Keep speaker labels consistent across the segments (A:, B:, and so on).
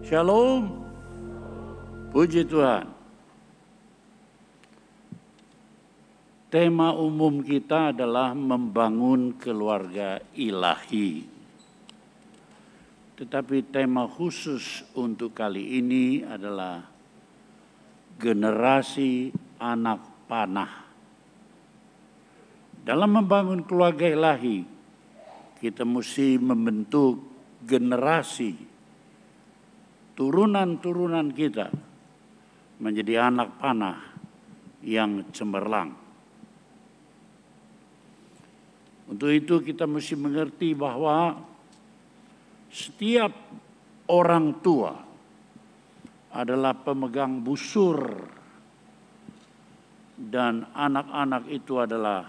A: Shalom, puji Tuhan. Tema umum kita adalah membangun keluarga ilahi. Tetapi tema khusus untuk kali ini adalah generasi anak panah. Dalam membangun keluarga ilahi, kita mesti membentuk generasi turunan-turunan kita menjadi anak panah yang cemerlang. Untuk itu kita mesti mengerti bahwa setiap orang tua adalah pemegang busur dan anak-anak itu adalah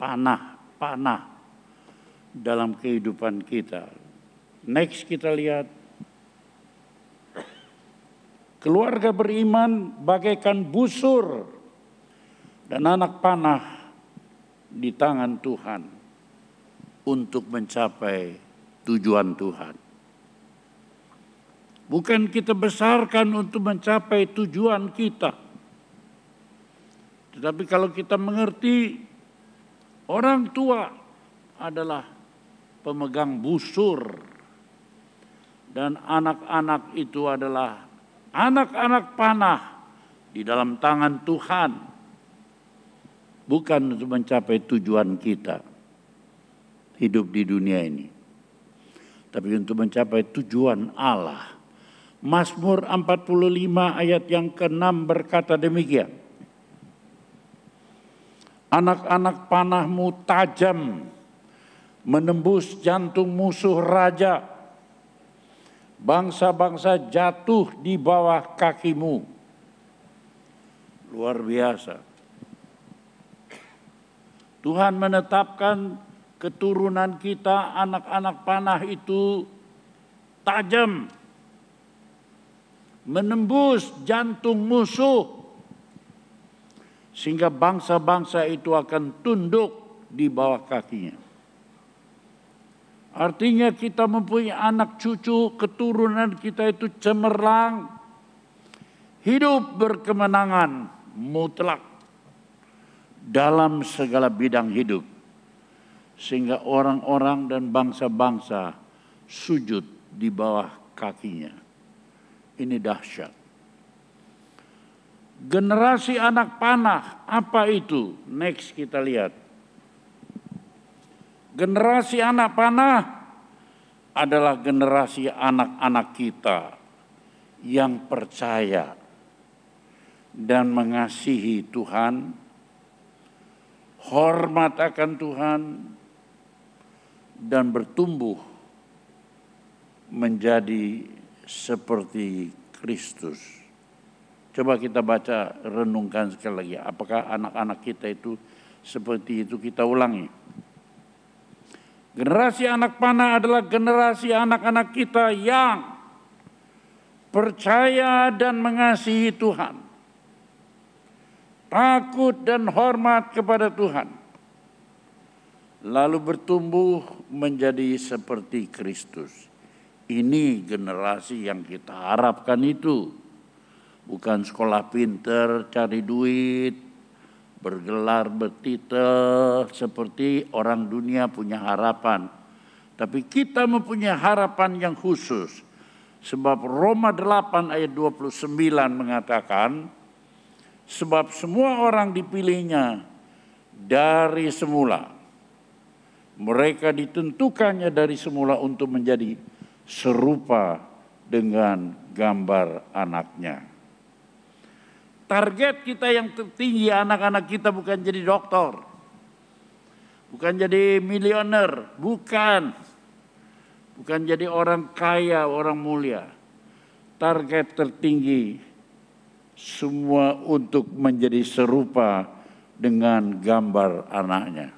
A: panah dalam kehidupan kita. Next kita lihat. Keluarga beriman bagaikan busur dan anak panah di tangan Tuhan untuk mencapai tujuan Tuhan. Bukan kita besarkan untuk mencapai tujuan kita. Tetapi kalau kita mengerti orang tua adalah pemegang busur dan anak-anak itu adalah anak-anak panah di dalam tangan Tuhan, bukan untuk mencapai tujuan kita hidup di dunia ini, tapi untuk mencapai tujuan Allah. Mazmur 45 ayat yang ke-6 berkata demikian. Anak-anak panahmu tajam, menembus jantung musuh raja. Bangsa-bangsa jatuh di bawah kakimu. Luar biasa. Tuhan menetapkan keturunan kita, anak-anak panah itu tajam. Menembus jantung musuh. Sehingga bangsa-bangsa itu akan tunduk di bawah kakinya. Artinya kita mempunyai anak cucu, keturunan kita itu cemerlang, hidup berkemenangan mutlak dalam segala bidang hidup. Sehingga orang-orang dan bangsa-bangsa sujud di bawah kakinya. Ini dahsyat. Generasi anak panah, apa itu? Next kita lihat. Generasi anak panah adalah generasi anak-anak kita yang percaya dan mengasihi Tuhan, hormat akan Tuhan, dan bertumbuh menjadi seperti Kristus. Coba kita baca, renungkan sekali lagi. Apakah anak-anak kita itu seperti itu? Kita ulangi. Generasi anak panah adalah generasi anak-anak kita yang percaya dan mengasihi Tuhan. Takut dan hormat kepada Tuhan. Lalu bertumbuh menjadi seperti Kristus. Ini generasi yang kita harapkan itu. Bukan sekolah pinter, cari duit, bergelar, bertitel, seperti orang dunia punya harapan. Tapi kita mempunyai harapan yang khusus. Sebab Roma 8 ayat 29 mengatakan, sebab semua orang dipilihnya dari semula. Mereka ditentukannya dari semula untuk menjadi serupa dengan gambar anaknya. Target kita yang tertinggi anak-anak kita bukan jadi dokter. Bukan jadi milioner. Bukan. Bukan jadi orang kaya, orang mulia. Target tertinggi semua untuk menjadi serupa dengan gambar anaknya.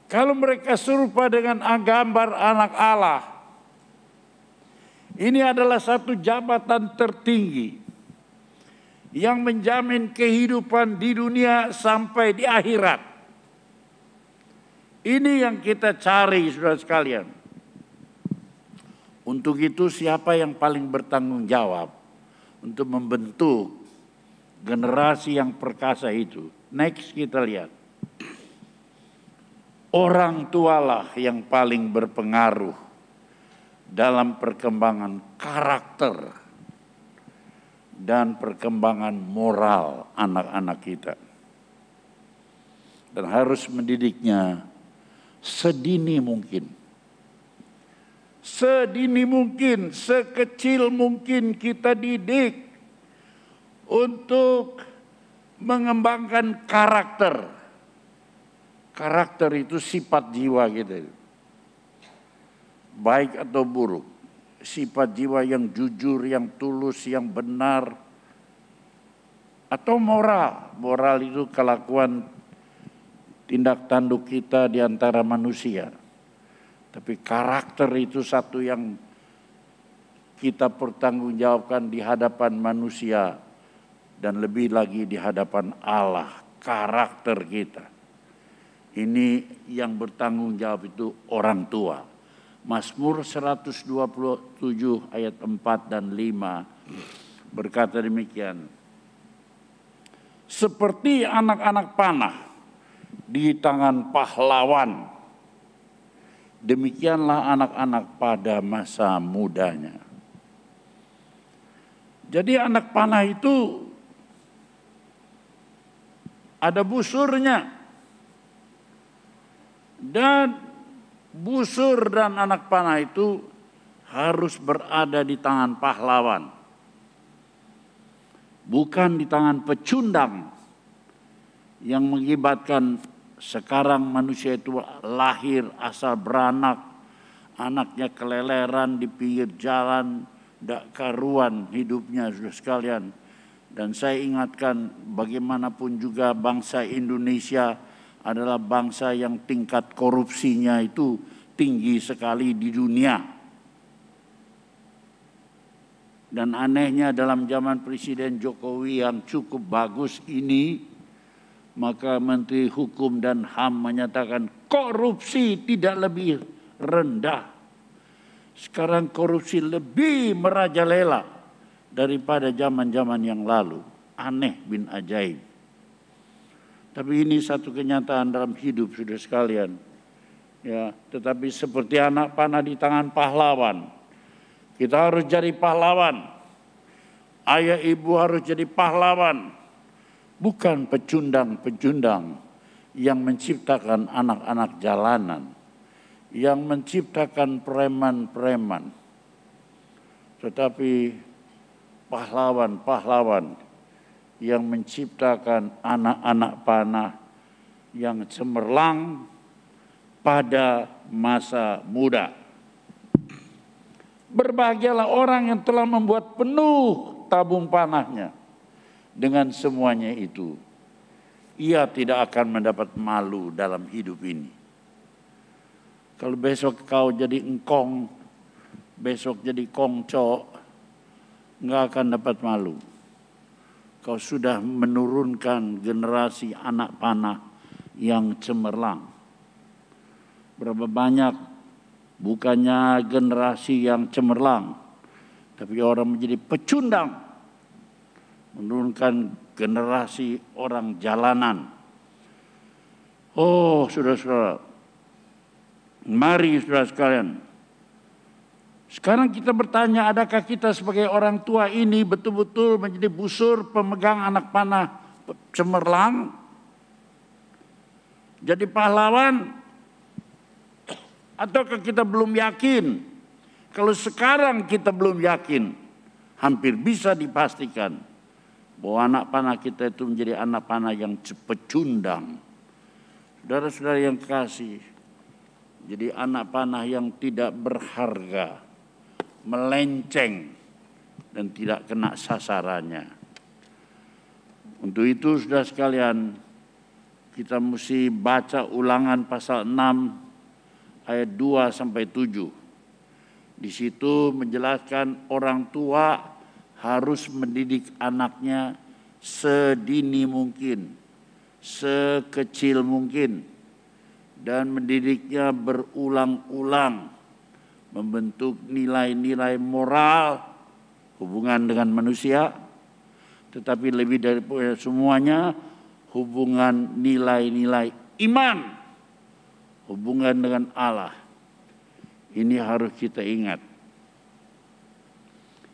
A: Kalau mereka serupa dengan gambar anak Allah, ini adalah satu jabatan tertinggi yang menjamin kehidupan di dunia sampai di akhirat. Ini yang kita cari, saudara sekalian. Untuk itu siapa yang paling bertanggung jawab untuk membentuk generasi yang perkasa itu? Next kita lihat. Orang tualah yang paling berpengaruh dalam perkembangan karakter dan perkembangan moral anak-anak kita. Dan harus mendidiknya sedini mungkin. Sedini mungkin, sekecil mungkin kita didik untuk mengembangkan karakter. Karakter itu sifat jiwa kita. Baik atau buruk. Sifat jiwa yang jujur, yang tulus, yang benar. Atau moral. Moral itu kelakuan tindak tanduk kita di antara manusia. Tapi karakter itu satu yang kita pertanggungjawabkan di hadapan manusia. Dan lebih lagi di hadapan Allah. Karakter kita. Ini yang bertanggung jawab itu orang tua. Mazmur 127 ayat 4 dan 5 berkata demikian. Seperti anak-anak panah di tangan pahlawan, demikianlah anak-anak pada masa mudanya. Jadi anak panah itu ada busurnya. Dan busur dan anak panah itu harus berada di tangan pahlawan. Bukan di tangan pecundang yang mengibatkan sekarang manusia itu lahir asal beranak. Anaknya keleleran di pinggir jalan, tidak karuan hidupnya saudara sekalian. Dan saya ingatkan bagaimanapun juga bangsa Indonesia adalah bangsa yang tingkat korupsinya itu tinggi sekali di dunia. Dan anehnya dalam zaman Presiden Jokowi yang cukup bagus ini, maka Menteri Hukum dan HAM menyatakan korupsi tidak lebih rendah. Sekarang korupsi lebih merajalela daripada zaman-zaman yang lalu. Aneh bin ajaib. Tapi ini satu kenyataan dalam hidup saudara sekalian. Ya, tetapi seperti anak panah di tangan pahlawan. Kita harus jadi pahlawan. Ayah ibu harus jadi pahlawan. Bukan pecundang-pecundang yang menciptakan anak-anak jalanan. Yang menciptakan preman-preman. Tetapi pahlawan-pahlawan yang menciptakan anak-anak panah yang cemerlang pada masa muda. Berbahagialah orang yang telah membuat penuh tabung panahnya. Dengan semuanya itu, ia tidak akan mendapat malu dalam hidup ini. Kalau besok kau jadi engkong, besok jadi kongco, nggak akan dapat malu. Kau sudah menurunkan generasi anak panah yang cemerlang. Berapa banyak bukannya generasi yang cemerlang, tapi orang menjadi pecundang. Menurunkan generasi orang jalanan. Oh, saudara-saudara, mari saudara sekalian. Sekarang kita bertanya, adakah kita sebagai orang tua ini betul-betul menjadi busur pemegang anak panah cemerlang? Jadi pahlawan? Ataukah kita belum yakin? Kalau sekarang kita belum yakin, hampir bisa dipastikan bahwa anak panah kita itu menjadi anak panah yang pecundang. Saudara-saudara yang kasih, jadi anak panah yang tidak berharga, melenceng dan tidak kena sasarannya. Untuk itu saudara sekalian, kita mesti baca Ulangan pasal 6 ayat 2 sampai 7. Di situ menjelaskan orang tua harus mendidik anaknya sedini mungkin, sekecil mungkin, dan mendidiknya berulang-ulang membentuk nilai-nilai moral hubungan dengan manusia, tetapi lebih dari semuanya hubungan nilai-nilai iman, hubungan dengan Allah. Ini harus kita ingat.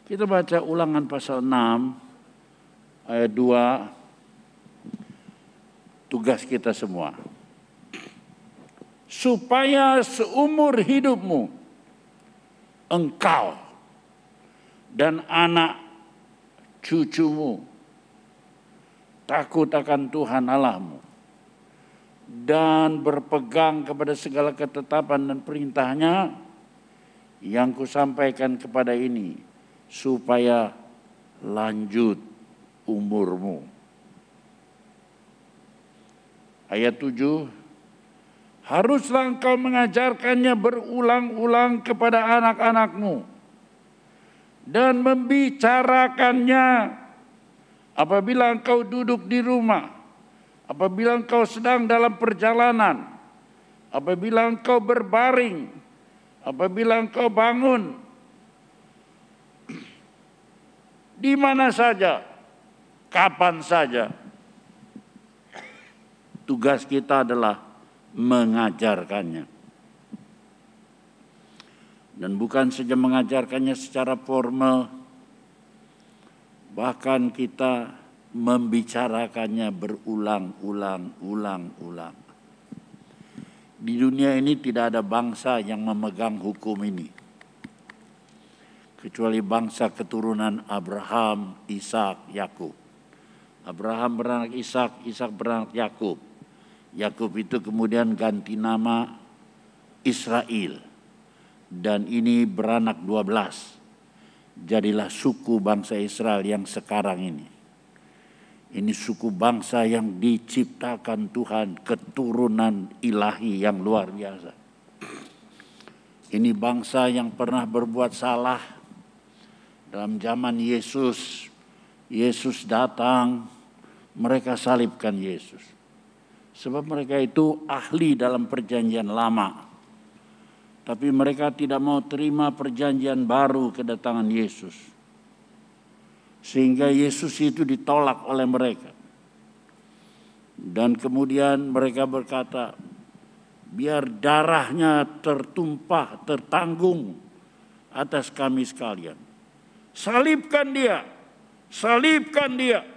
A: Kita baca Ulangan pasal 6 ayat 2, tugas kita semua. Supaya seumur hidupmu engkau dan anak cucumu takut akan Tuhan Allahmu dan berpegang kepada segala ketetapan dan perintahnya yang kusampaikan kepada ini, supaya lanjut umurmu. Ayat 7, haruslah engkau mengajarkannya berulang-ulang kepada anak-anakmu dan membicarakannya apabila engkau duduk di rumah, apabila engkau sedang dalam perjalanan, apabila engkau berbaring, apabila engkau bangun, di mana saja, kapan saja. Tugas kita adalah mengajarkannya. Dan bukan saja mengajarkannya secara formal, bahkan kita membicarakannya berulang-ulang. Di dunia ini tidak ada bangsa yang memegang hukum ini, kecuali bangsa keturunan Abraham, Ishak, Yakub. Abraham beranak Ishak, Ishak beranak Yakub. Yakub itu kemudian ganti nama Israel. Dan ini beranak 12. Jadilah suku bangsa Israel yang sekarang ini. Ini suku bangsa yang diciptakan Tuhan, keturunan ilahi yang luar biasa. Ini bangsa yang pernah berbuat salah. Dalam zaman Yesus, Yesus datang, mereka salibkan Yesus. Sebab mereka itu ahli dalam perjanjian lama. Tapi mereka tidak mau terima perjanjian baru kedatangan Yesus. Sehingga Yesus itu ditolak oleh mereka. Dan kemudian mereka berkata, biar darahnya tertumpah, tertanggung atas kami sekalian. Salibkan dia, salibkan dia.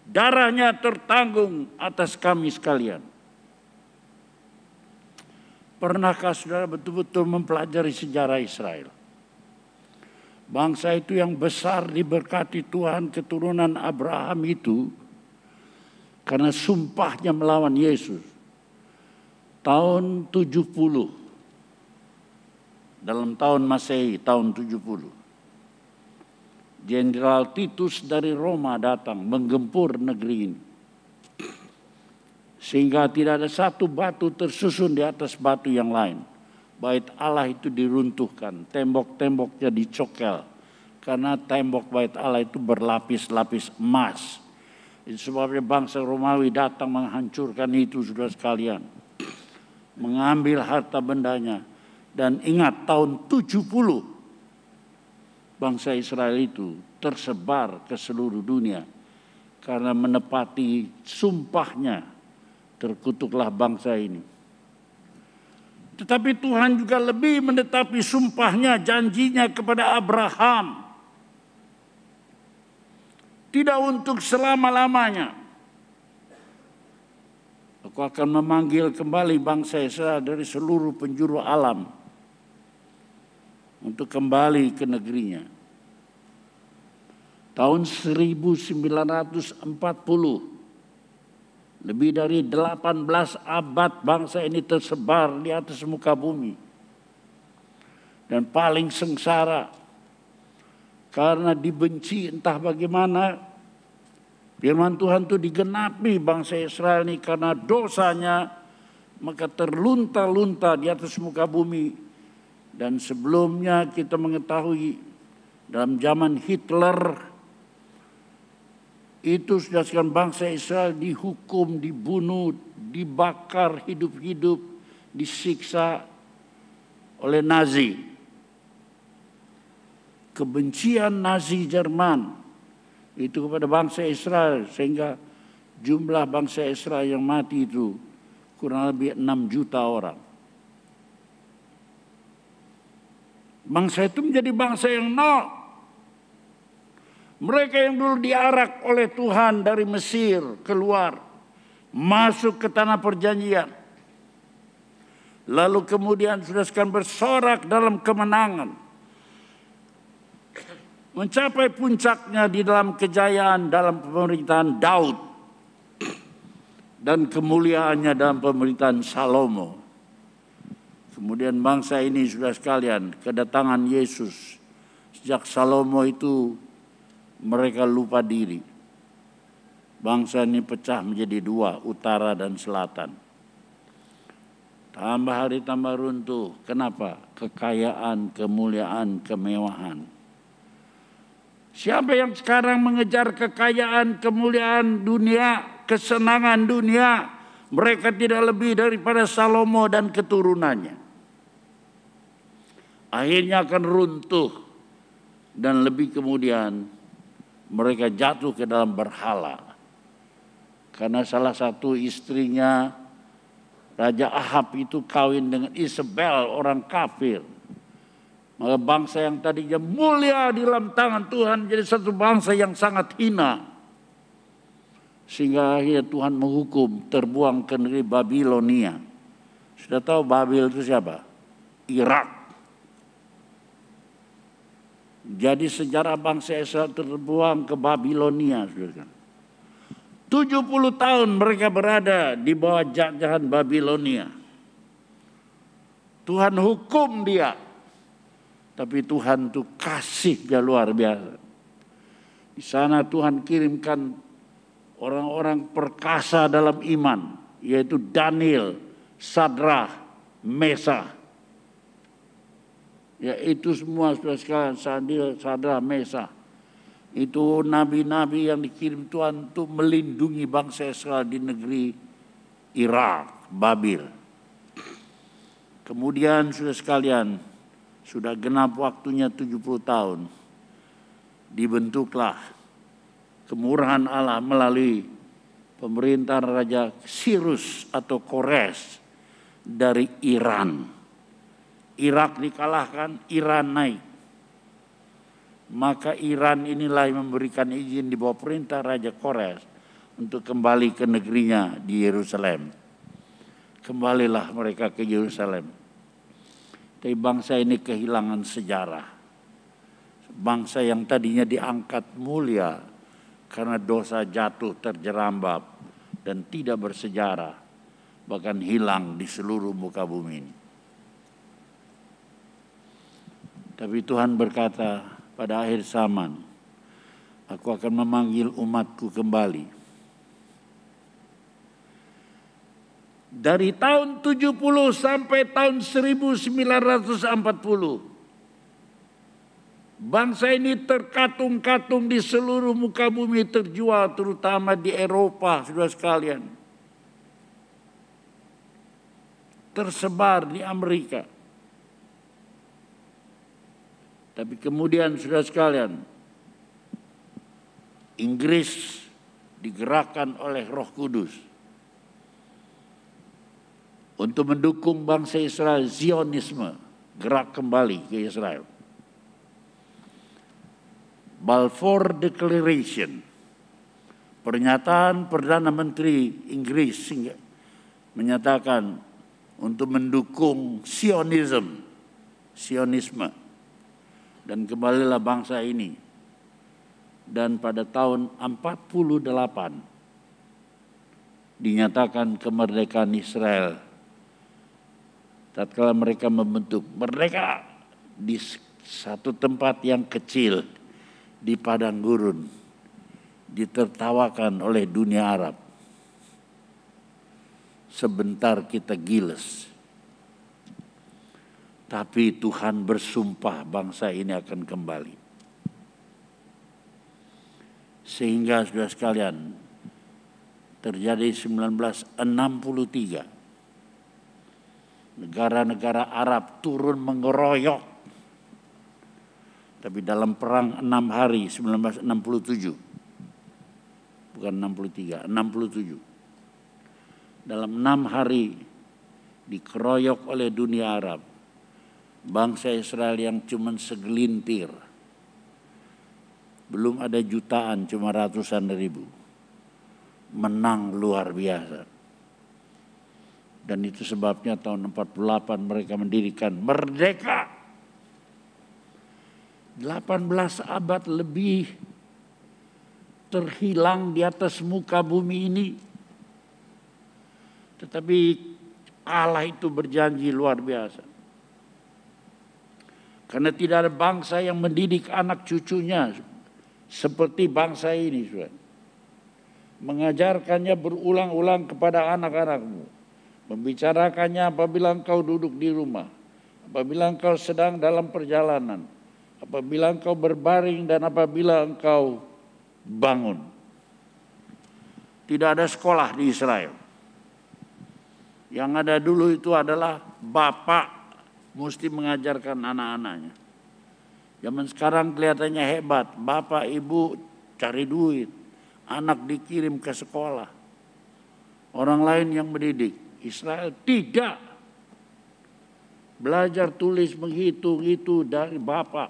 A: Darahnya tertanggung atas kami sekalian. Pernahkah saudara betul-betul mempelajari sejarah Israel? Bangsa itu yang besar diberkati Tuhan, keturunan Abraham itu, karena sumpahnya melawan Yesus. Tahun 70, dalam tahun Masehi, tahun 70. Jenderal Titus dari Roma datang menggempur negeri ini. Sehingga tidak ada satu batu tersusun di atas batu yang lain. Bait Allah itu diruntuhkan, tembok-temboknya dicokel. Karena tembok bait Allah itu berlapis-lapis emas. Itu sebabnya bangsa Romawi datang menghancurkan itu, saudara sekalian. Mengambil harta bendanya. Dan ingat tahun 70. Bangsa Israel itu tersebar ke seluruh dunia karena menepati sumpahnya, terkutuklah bangsa ini. Tetapi Tuhan juga lebih menetapi sumpahnya, janjinya kepada Abraham. Tidak untuk selama-lamanya. Aku akan memanggil kembali bangsa Israel dari seluruh penjuru alam untuk kembali ke negerinya. Tahun 1940, lebih dari 18 abad bangsa ini tersebar di atas muka bumi. Dan paling sengsara karena dibenci entah bagaimana. Firman Tuhan itu digenapi bangsa Israel ini karena dosanya, maka terlunta-lunta di atas muka bumi. Dan sebelumnya kita mengetahui dalam zaman Hitler itu sudah sekian bangsa Israel dihukum, dibunuh, dibakar hidup-hidup, disiksa. oleh Nazi. Kebencian Nazi Jerman itu kepada bangsa Israel, sehingga jumlah bangsa Israel yang mati itu kurang lebih 6 juta orang. Bangsa itu menjadi bangsa yang mereka yang dulu diarak oleh Tuhan dari Mesir keluar, masuk ke tanah perjanjian. Lalu kemudian sudah sekarang bersorak dalam kemenangan. Mencapai puncaknya di dalam kejayaan dalam pemerintahan Daud. Dan kemuliaannya dalam pemerintahan Salomo. Kemudian bangsa ini sudah sekalian, kedatangan Yesus. Sejak Salomo itu mereka lupa diri. Bangsa ini pecah menjadi dua, utara dan selatan. Tambah hari tambah runtuh. Kenapa? Kekayaan, kemuliaan, kemewahan. Siapa yang sekarang mengejar kekayaan, kemuliaan dunia, kesenangan dunia, mereka tidak lebih daripada Salomo dan keturunannya. Akhirnya akan runtuh dan lebih kemudian mereka jatuh ke dalam berhala. Karena salah satu istrinya Raja Ahab itu kawin dengan Isabel, orang kafir. Maka bangsa yang tadinya mulia di dalam tangan Tuhan jadi satu bangsa yang sangat hina. Sehingga akhirnya Tuhan menghukum terbuang ke negeri Babilonia. Sudah tahu Babil itu siapa? Irak. Jadi sejarah bangsa Israel terbuang ke Babilonia. 70 tahun mereka berada di bawah jajahan Babilonia. Tuhan hukum dia. Tapi Tuhan itu kasihnya luar biasa. Di sana Tuhan kirimkan orang-orang perkasa dalam iman. Yaitu Daniel, Sadrah, Mesah. Ya itu semua sudah sekalian, Sadrah, Mesah. Itu nabi-nabi yang dikirim Tuhan untuk melindungi bangsa Israel di negeri Irak, Babil. Kemudian sudah sekalian, sudah genap waktunya 70 tahun. Dibentuklah kemurahan Allah melalui pemerintahan Raja Cyrus atau Kores dari Iran. Irak dikalahkan, Iran naik. Maka Iran inilah yang memberikan izin di bawah perintah Raja Kores untuk kembali ke negerinya di Yerusalem. Kembalilah mereka ke Yerusalem. Tapi bangsa ini kehilangan sejarah. Bangsa yang tadinya diangkat mulia karena dosa jatuh terjerambab dan tidak bersejarah, bahkan hilang di seluruh muka bumi ini. Tapi Tuhan berkata pada akhir zaman, aku akan memanggil umatku kembali. Dari tahun 70 sampai tahun 1940, bangsa ini terkatung-katung di seluruh muka bumi, terjual terutama di Eropa, saudara sekalian. Tersebar di Amerika. Tapi kemudian saudara sekalian, Inggris digerakkan oleh Roh Kudus untuk mendukung bangsa Israel, Zionisme, gerak kembali ke Israel. Balfour Declaration, pernyataan Perdana Menteri Inggris menyatakan untuk mendukung Sionisme. Dan kembalilah bangsa ini. Dan pada tahun 48 dinyatakan kemerdekaan Israel. Tatkala mereka membentuk merdeka di satu tempat yang kecil di padang gurun, ditertawakan oleh dunia Arab. Sebentar kita giles. Tapi Tuhan bersumpah bangsa ini akan kembali. Sehingga saudara sekalian, terjadi 1963. negara-negara Arab turun mengeroyok. Tapi dalam perang 6 hari 1967, bukan 63, 67. Dalam 6 hari dikeroyok oleh dunia Arab. Bangsa Israel yang cuma segelintir, belum ada jutaan, cuma ratusan ribu, menang luar biasa. Dan itu sebabnya tahun 48 mereka mendirikan Merdeka. 18 abad lebih terhilang di atas muka bumi ini. Tetapi Allah itu berjanji luar biasa. Karena tidak ada bangsa yang mendidik anak cucunya seperti bangsa ini, saudara. Mengajarkannya berulang-ulang kepada anak-anakmu. Membicarakannya apabila engkau duduk di rumah. Apabila engkau sedang dalam perjalanan. Apabila engkau berbaring dan apabila engkau bangun. Tidak ada sekolah di Israel. Yang ada dulu itu adalah bapak mesti mengajarkan anak-anaknya. Zaman sekarang kelihatannya hebat. Bapak, ibu cari duit. Anak dikirim ke sekolah. Orang lain yang mendidik. Israel tidak. Belajar tulis menghitung itu dari bapak.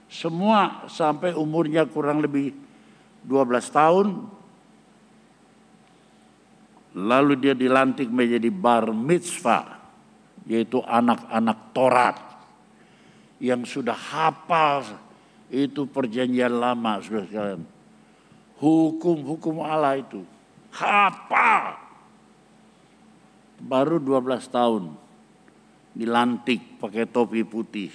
A: Semua sampai umurnya kurang lebih 12 tahun. Lalu dia dilantik menjadi bar mitzvah. Yaitu anak-anak Taurat yang sudah hafal itu perjanjian lama, saudara sekalian. Hukum-hukum Allah itu hafal. Baru 12 tahun dilantik pakai topi putih.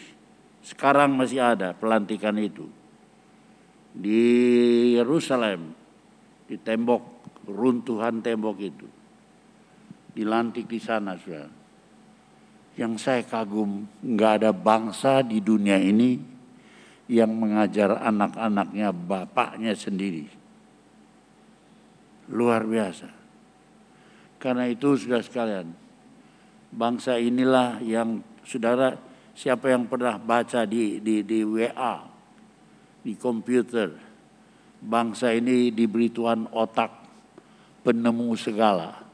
A: Sekarang masih ada pelantikan itu. Di Yerusalem, di tembok, runtuhan tembok itu. Dilantik di sana, saudara. Yang saya kagum, nggak ada bangsa di dunia ini yang mengajar anak-anaknya bapaknya sendiri. Luar biasa. Karena itu sudah sekalian, bangsa inilah yang saudara, siapa yang pernah baca di WA, di komputer, bangsa ini diberi Tuhan otak penemu segala.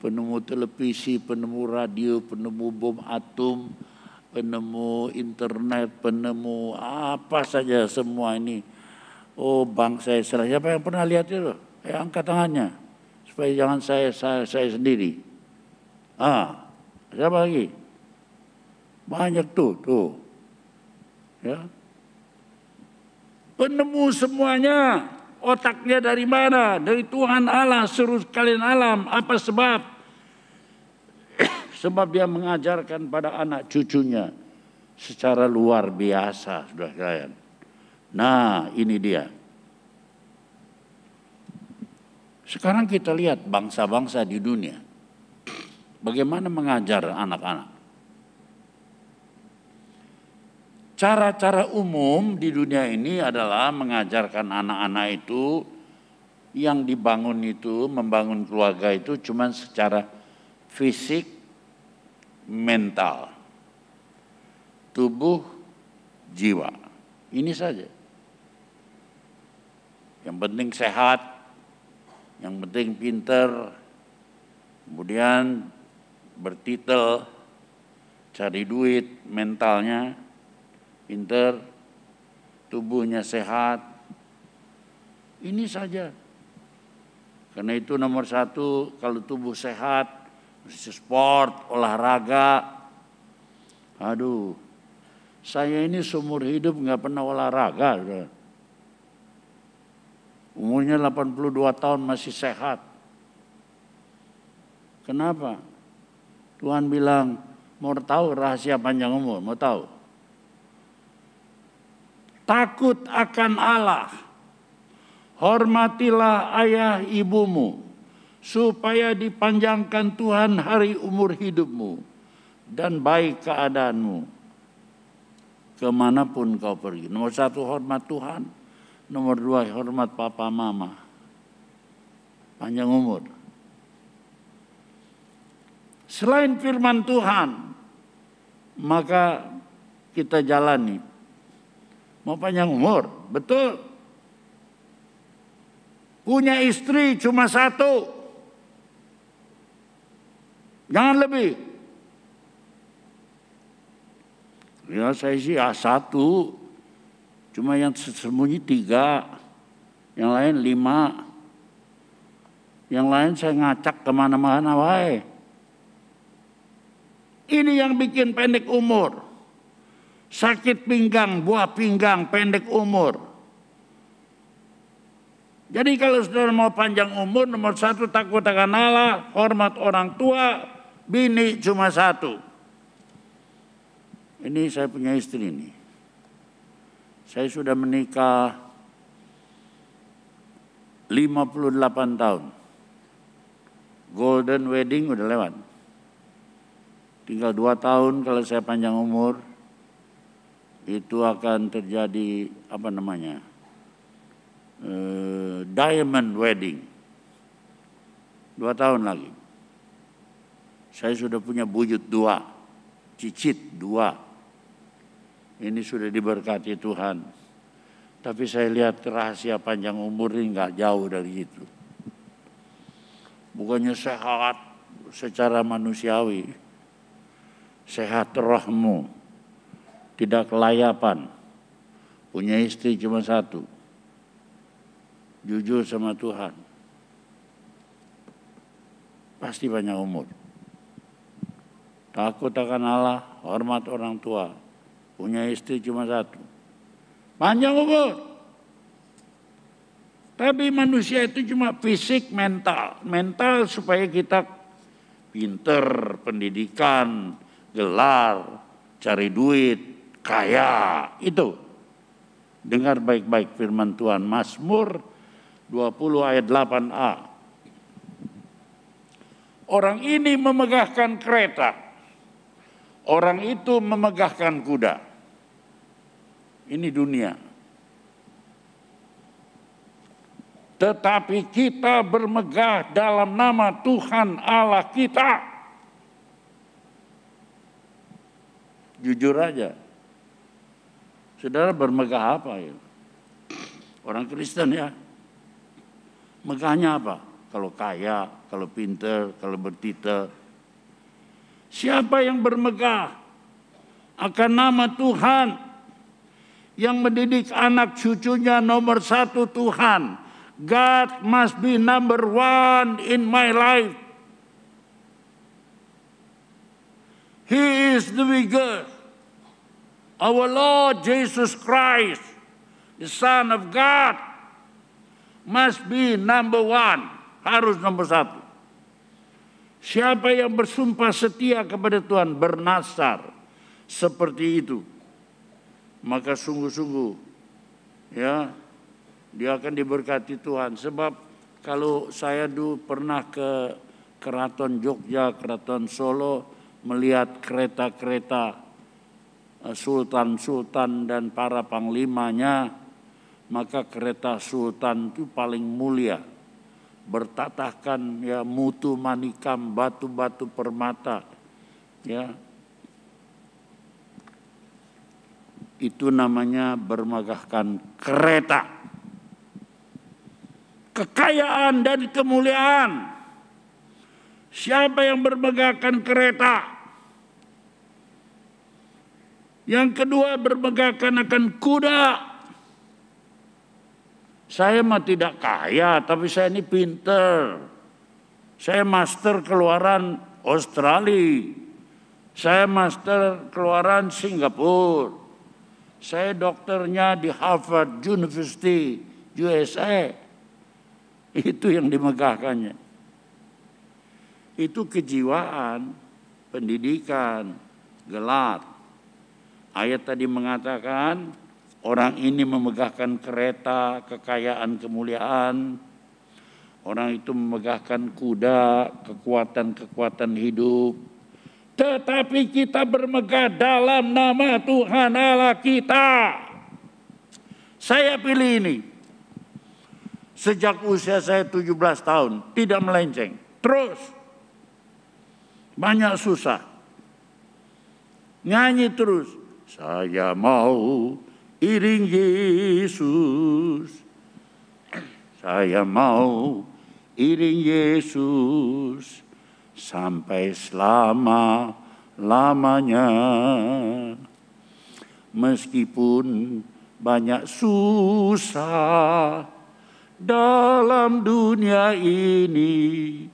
A: Penemu televisi, penemu radio, penemu bom atom, penemu internet, penemu apa saja semua ini. Oh, bangsa Israel. Siapa yang pernah lihat itu? Angkat tangannya. Supaya jangan saya sendiri. Siapa lagi? Banyak tuh. Ya. Penemu semuanya. Otaknya dari mana? Dari Tuhan Allah, suruh kalian alam. Apa sebab? Sebab dia mengajarkan pada anak cucunya secara luar biasa, saudara sekalian. Nah, ini dia. Sekarang kita lihat bangsa-bangsa di dunia. Bagaimana mengajar anak-anak. Cara-cara umum di dunia ini adalah mengajarkan anak-anak itu yang dibangun itu, membangun keluarga itu cuma secara fisik, mental, tubuh, jiwa. Ini saja. Yang penting sehat, yang penting pinter, kemudian bertitel, cari duit, mentalnya pinter, tubuhnya sehat. Ini saja. Karena itu nomor satu, kalau tubuh sehat, mesti sport, olahraga. Aduh, saya ini seumur hidup nggak pernah olahraga. Umurnya 82 tahun masih sehat. Kenapa? Tuhan bilang, mau tahu rahasia panjang umur? Mau tahu? Takut akan Allah. Hormatilah ayah ibumu. Supaya dipanjangkan Tuhan hari umur hidupmu. Dan baik keadaanmu. Kemanapun kau pergi. Nomor satu, hormat Tuhan. Nomor dua, hormat papa mama. Panjang umur. selain firman Tuhan, maka kita jalani. Mau panjang umur, betul. Punya istri cuma satu, jangan lebih. Ya saya sih satu, cuma yang sembunyi 3, yang lain 5, yang lain saya ngacak kemana-mana wae. Ini yang bikin pendek umur. Sakit pinggang, buah pinggang, pendek umur. Jadi kalau saudara mau panjang umur, nomor 1 takut akan Allah, hormat orang tua, bini cuma 1. Ini saya punya istri ini. Saya sudah menikah 58 tahun. Golden wedding udah lewat. Tinggal 2 tahun kalau saya panjang umur, itu akan terjadi diamond wedding. 2 tahun lagi. Saya sudah punya buyut 2, cicit 2. Ini sudah diberkati Tuhan. Tapi saya lihat rahasia panjang umur ini nggak jauh dari itu. Bukannya sehat secara manusiawi, sehat rohmu, tidak kelayapan, punya istri cuma 1, jujur sama Tuhan, pasti panjang umur. Takut akan Allah, hormat orang tua, punya istri cuma 1, panjang umur. Tapi manusia itu cuma fisik, mental. Mental supaya kita pinter, pendidikan, gelar, cari duit, kaya, itu. Dengar baik-baik firman Tuhan, Mazmur 20 ayat 8a. Orang ini memegahkan kereta, orang itu memegahkan kuda. Ini dunia. Tetapi kita bermegah dalam nama Tuhan Allah kita. Jujur aja. Saudara bermegah apa ya? Orang Kristen ya. Megahnya apa? Kalau kaya, kalau pinter, kalau bertitel. Siapa yang bermegah akan nama Tuhan, yang mendidik anak cucunya nomor 1 Tuhan. God must be number 1 in my life. He is the bigger. Our Lord Jesus Christ, the Son of God, must be number 1. Harus nomor 1. Siapa yang bersumpah setia kepada Tuhan, bernasar seperti itu, maka sungguh-sungguh ya, dia akan diberkati Tuhan. Sebab kalau saya dulu pernah ke Keraton Jogja, Keraton Solo, melihat kereta-kereta sultan-sultan dan para panglimanya, maka kereta sultan itu paling mulia, bertatahkan ya mutu manikam, batu-batu permata, ya. Itu namanya bermegahkan kereta. Kekayaan dan kemuliaan. Siapa yang bermegahkan kereta? Yang kedua, bermegahkan akan kuda. Saya mah tidak kaya, tapi saya ini pinter. Saya master keluaran Australia. Saya master keluaran Singapura. Saya dokternya di Harvard University, USA. Itu yang dimegahkannya. Itu kejiwaan, pendidikan, gelar. Ayat tadi mengatakan, orang ini memegahkan kereta, kekayaan, kemuliaan. Orang itu memegahkan kuda, kekuatan-kekuatan hidup. Tetapi kita bermegah dalam nama Tuhan Allah kita. Saya pilih ini. Sejak usia saya 17 tahun, tidak melenceng. Terus. banyak susah. Nyanyi terus, saya mau iring Yesus. Saya mau iring Yesus sampai selama-lamanya. Meskipun banyak susah dalam dunia ini,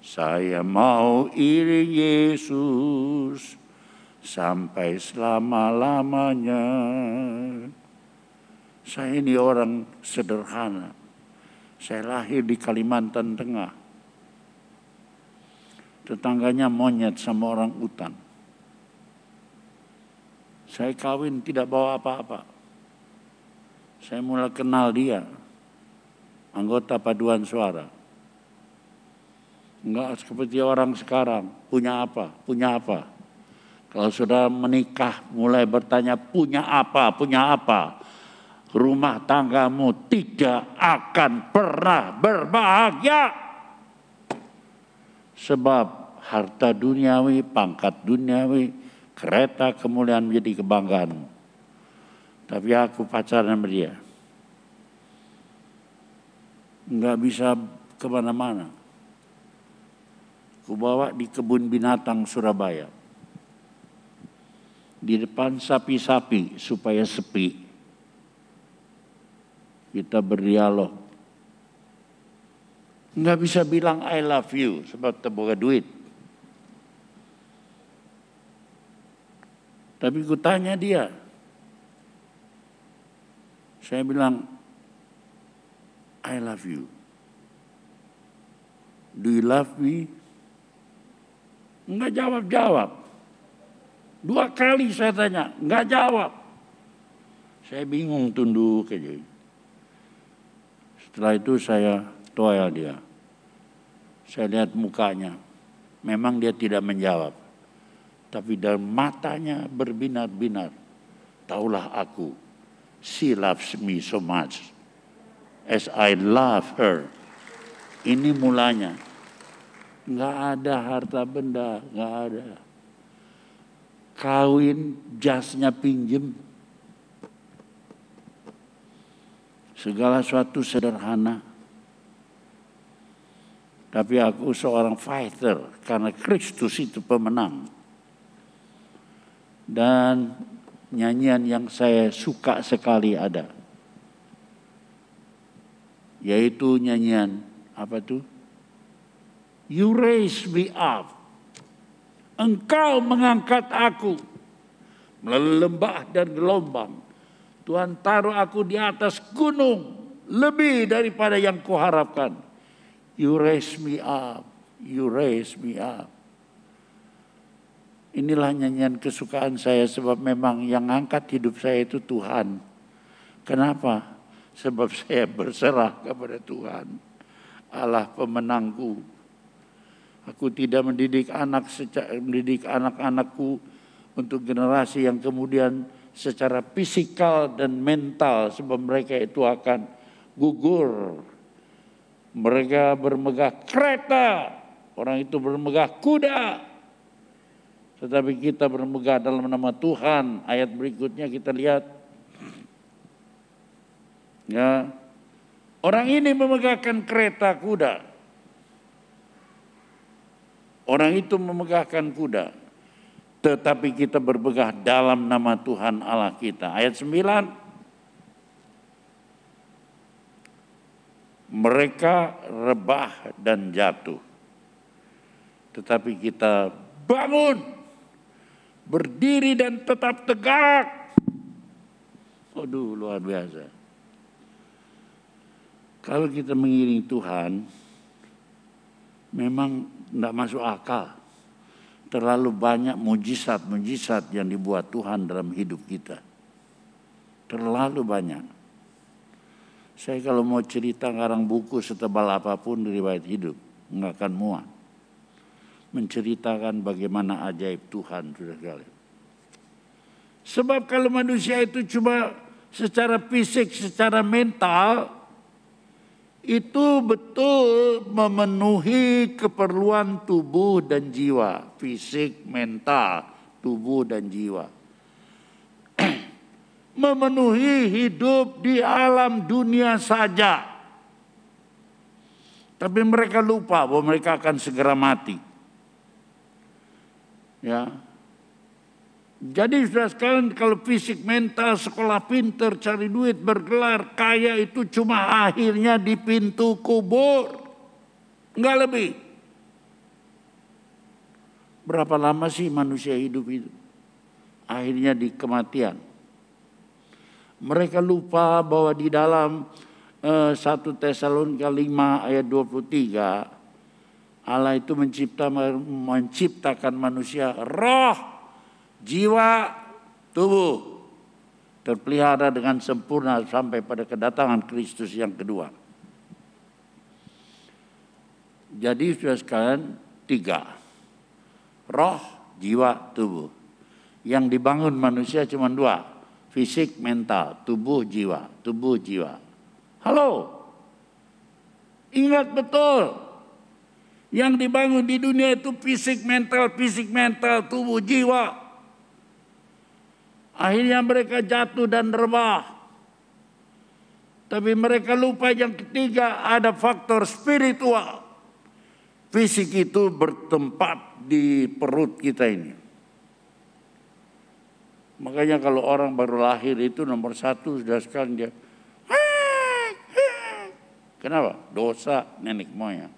A: saya mau iring Yesus sampai selama-lamanya. Saya ini orang sederhana. Saya lahir di Kalimantan Tengah. Tetangganya monyet sama orang utan. Saya kawin tidak bawa apa-apa. Saya mulai kenal dia, anggota paduan suara. Enggak seperti orang sekarang, punya apa, punya apa. Kalau sudah menikah mulai bertanya punya apa, punya apa. Rumah tanggamu tidak akan pernah berbahagia. Sebab harta duniawi, pangkat duniawi, kereta kemuliaan menjadi kebanggaan. Tapi aku pacaran sama dia. Enggak bisa kemana-mana. Aku bawa di kebun binatang Surabaya. Di depan sapi-sapi supaya sepi. Kita berdialog. Enggak bisa bilang I love you sebab terbuka duit. Tapi ku tanya dia. Saya bilang, I love you. Do you love me? Enggak jawab-jawab. 2 kali saya tanya, enggak jawab. Saya bingung tunduk aja. Setelah itu saya toel dia. Saya lihat mukanya. Memang dia tidak menjawab. Tapi dalam matanya berbinar-binar. Taulah aku. She loves me so much. As I love her. Ini mulanya. Nggak ada harta benda. Nggak ada. Kawin jasnya pinjem. Segala sesuatu sederhana. Tapi aku seorang fighter. Karena Kristus itu pemenang. Dan nyanyian yang saya suka sekali ada. Yaitu nyanyian, apa tuh? You raise me up. Engkau mengangkat aku. Melalui lembah dan gelombang. Tuhan taruh aku di atas gunung. Lebih daripada yang kuharapkan. You raise me up. You raise me up. Inilah nyanyian kesukaan saya sebab memang yang angkat hidup saya itu Tuhan. Kenapa? Sebab saya berserah kepada Tuhan. Allah pemenangku. Aku tidak mendidik anak-anakku untuk generasi yang kemudian secara fisikal dan mental sebab mereka itu akan gugur. Mereka bermegah kereta, orang itu bermegah kuda. Tetapi kita bermegah dalam nama Tuhan. Ayat berikutnya kita lihat. Ya, orang ini memegahkan kereta kuda. Orang itu memegahkan kuda. Tetapi kita bermegah dalam nama Tuhan Allah kita. Ayat 9. Mereka rebah dan jatuh. Tetapi kita bangun. Berdiri dan tetap tegak. Aduh, luar biasa. Kalau kita mengiring Tuhan, memang tidak masuk akal. Terlalu banyak mujizat-mujizat yang dibuat Tuhan dalam hidup kita. Terlalu banyak. Saya kalau mau cerita ngarang buku setebal apapun riwayat hidup, nggak akan muat. Menceritakan bagaimana ajaib Tuhan, saudara. Sebab kalau manusia itu cuma secara fisik, secara mental, itu betul memenuhi keperluan tubuh dan jiwa, fisik, mental, tubuh dan jiwa. Memenuhi hidup di alam dunia saja. Tapi mereka lupa bahwa mereka akan segera mati. Ya. Jadi sudah sekalian, kalau fisik, mental, sekolah pinter, cari duit, bergelar, kaya, itu cuma akhirnya di pintu kubur. Enggak lebih. Berapa lama sih manusia hidup itu? Akhirnya di kematian. Mereka lupa bahwa di dalam 1 Tesalonika 5 ayat 23, Allah itu menciptakan manusia roh, jiwa, tubuh terpelihara dengan sempurna sampai pada kedatangan Kristus yang kedua. Jadi sudah sekalian 3. Roh, jiwa, tubuh. Yang dibangun manusia cuma 2. Fisik, mental, tubuh, jiwa. Tubuh, jiwa. Halo? Ingat betul. Yang dibangun di dunia itu fisik, mental, tubuh, jiwa. Akhirnya mereka jatuh dan rebah. Tapi mereka lupa yang ketiga, ada faktor spiritual. Fisik itu bertempat di perut kita ini. Makanya kalau orang baru lahir itu nomor 1 sudah sekalian dia. Kenapa? Dosa nenek moyang.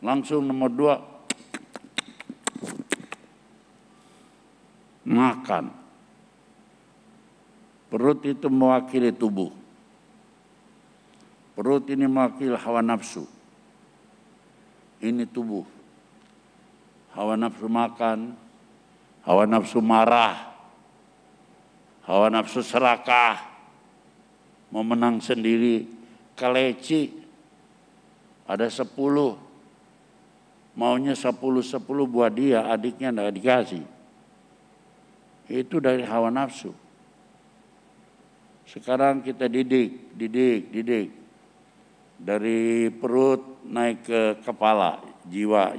A: Langsung nomor 2. Makan. Perut itu mewakili tubuh. Perut ini mewakili hawa nafsu. Ini tubuh. Hawa nafsu makan, hawa nafsu marah, hawa nafsu serakah, mau menang sendiri, keleci. Ada 10, maunya 10 buat dia, adiknya tidak dikasih. Itu dari hawa nafsu. Sekarang kita didik. Dari perut naik ke kepala, jiwa.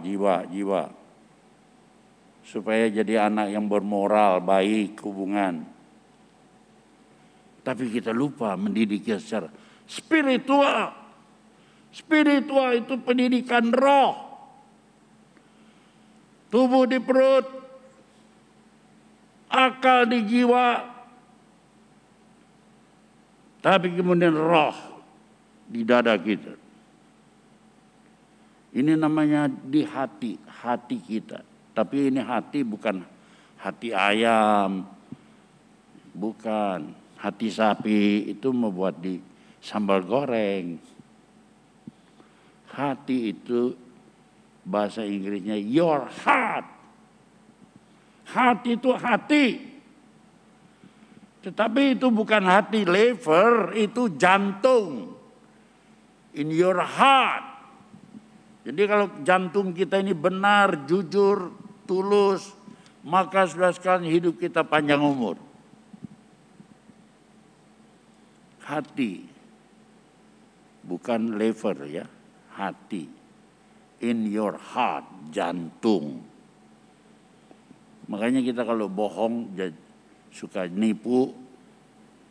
A: Supaya jadi anak yang bermoral, baik, hubungan. Tapi kita lupa mendidiknya secara spiritual. Spiritual itu pendidikan roh. Tubuh di perut, akal di jiwa, tapi kemudian roh di dada kita. Ini namanya di hati kita. Tapi ini hati bukan hati ayam, bukan hati sapi itu membuat di sambal goreng. Hati itu bahasa Inggrisnya your heart. Hati itu hati. Tetapi itu bukan hati liver, itu jantung. In your heart. Jadi kalau jantung kita ini benar, jujur, tulus, maka sudah sekalian hidup kita panjang umur. Hati. Bukan liver ya, hati. In your heart, jantung. Makanya kita kalau bohong, suka nipu,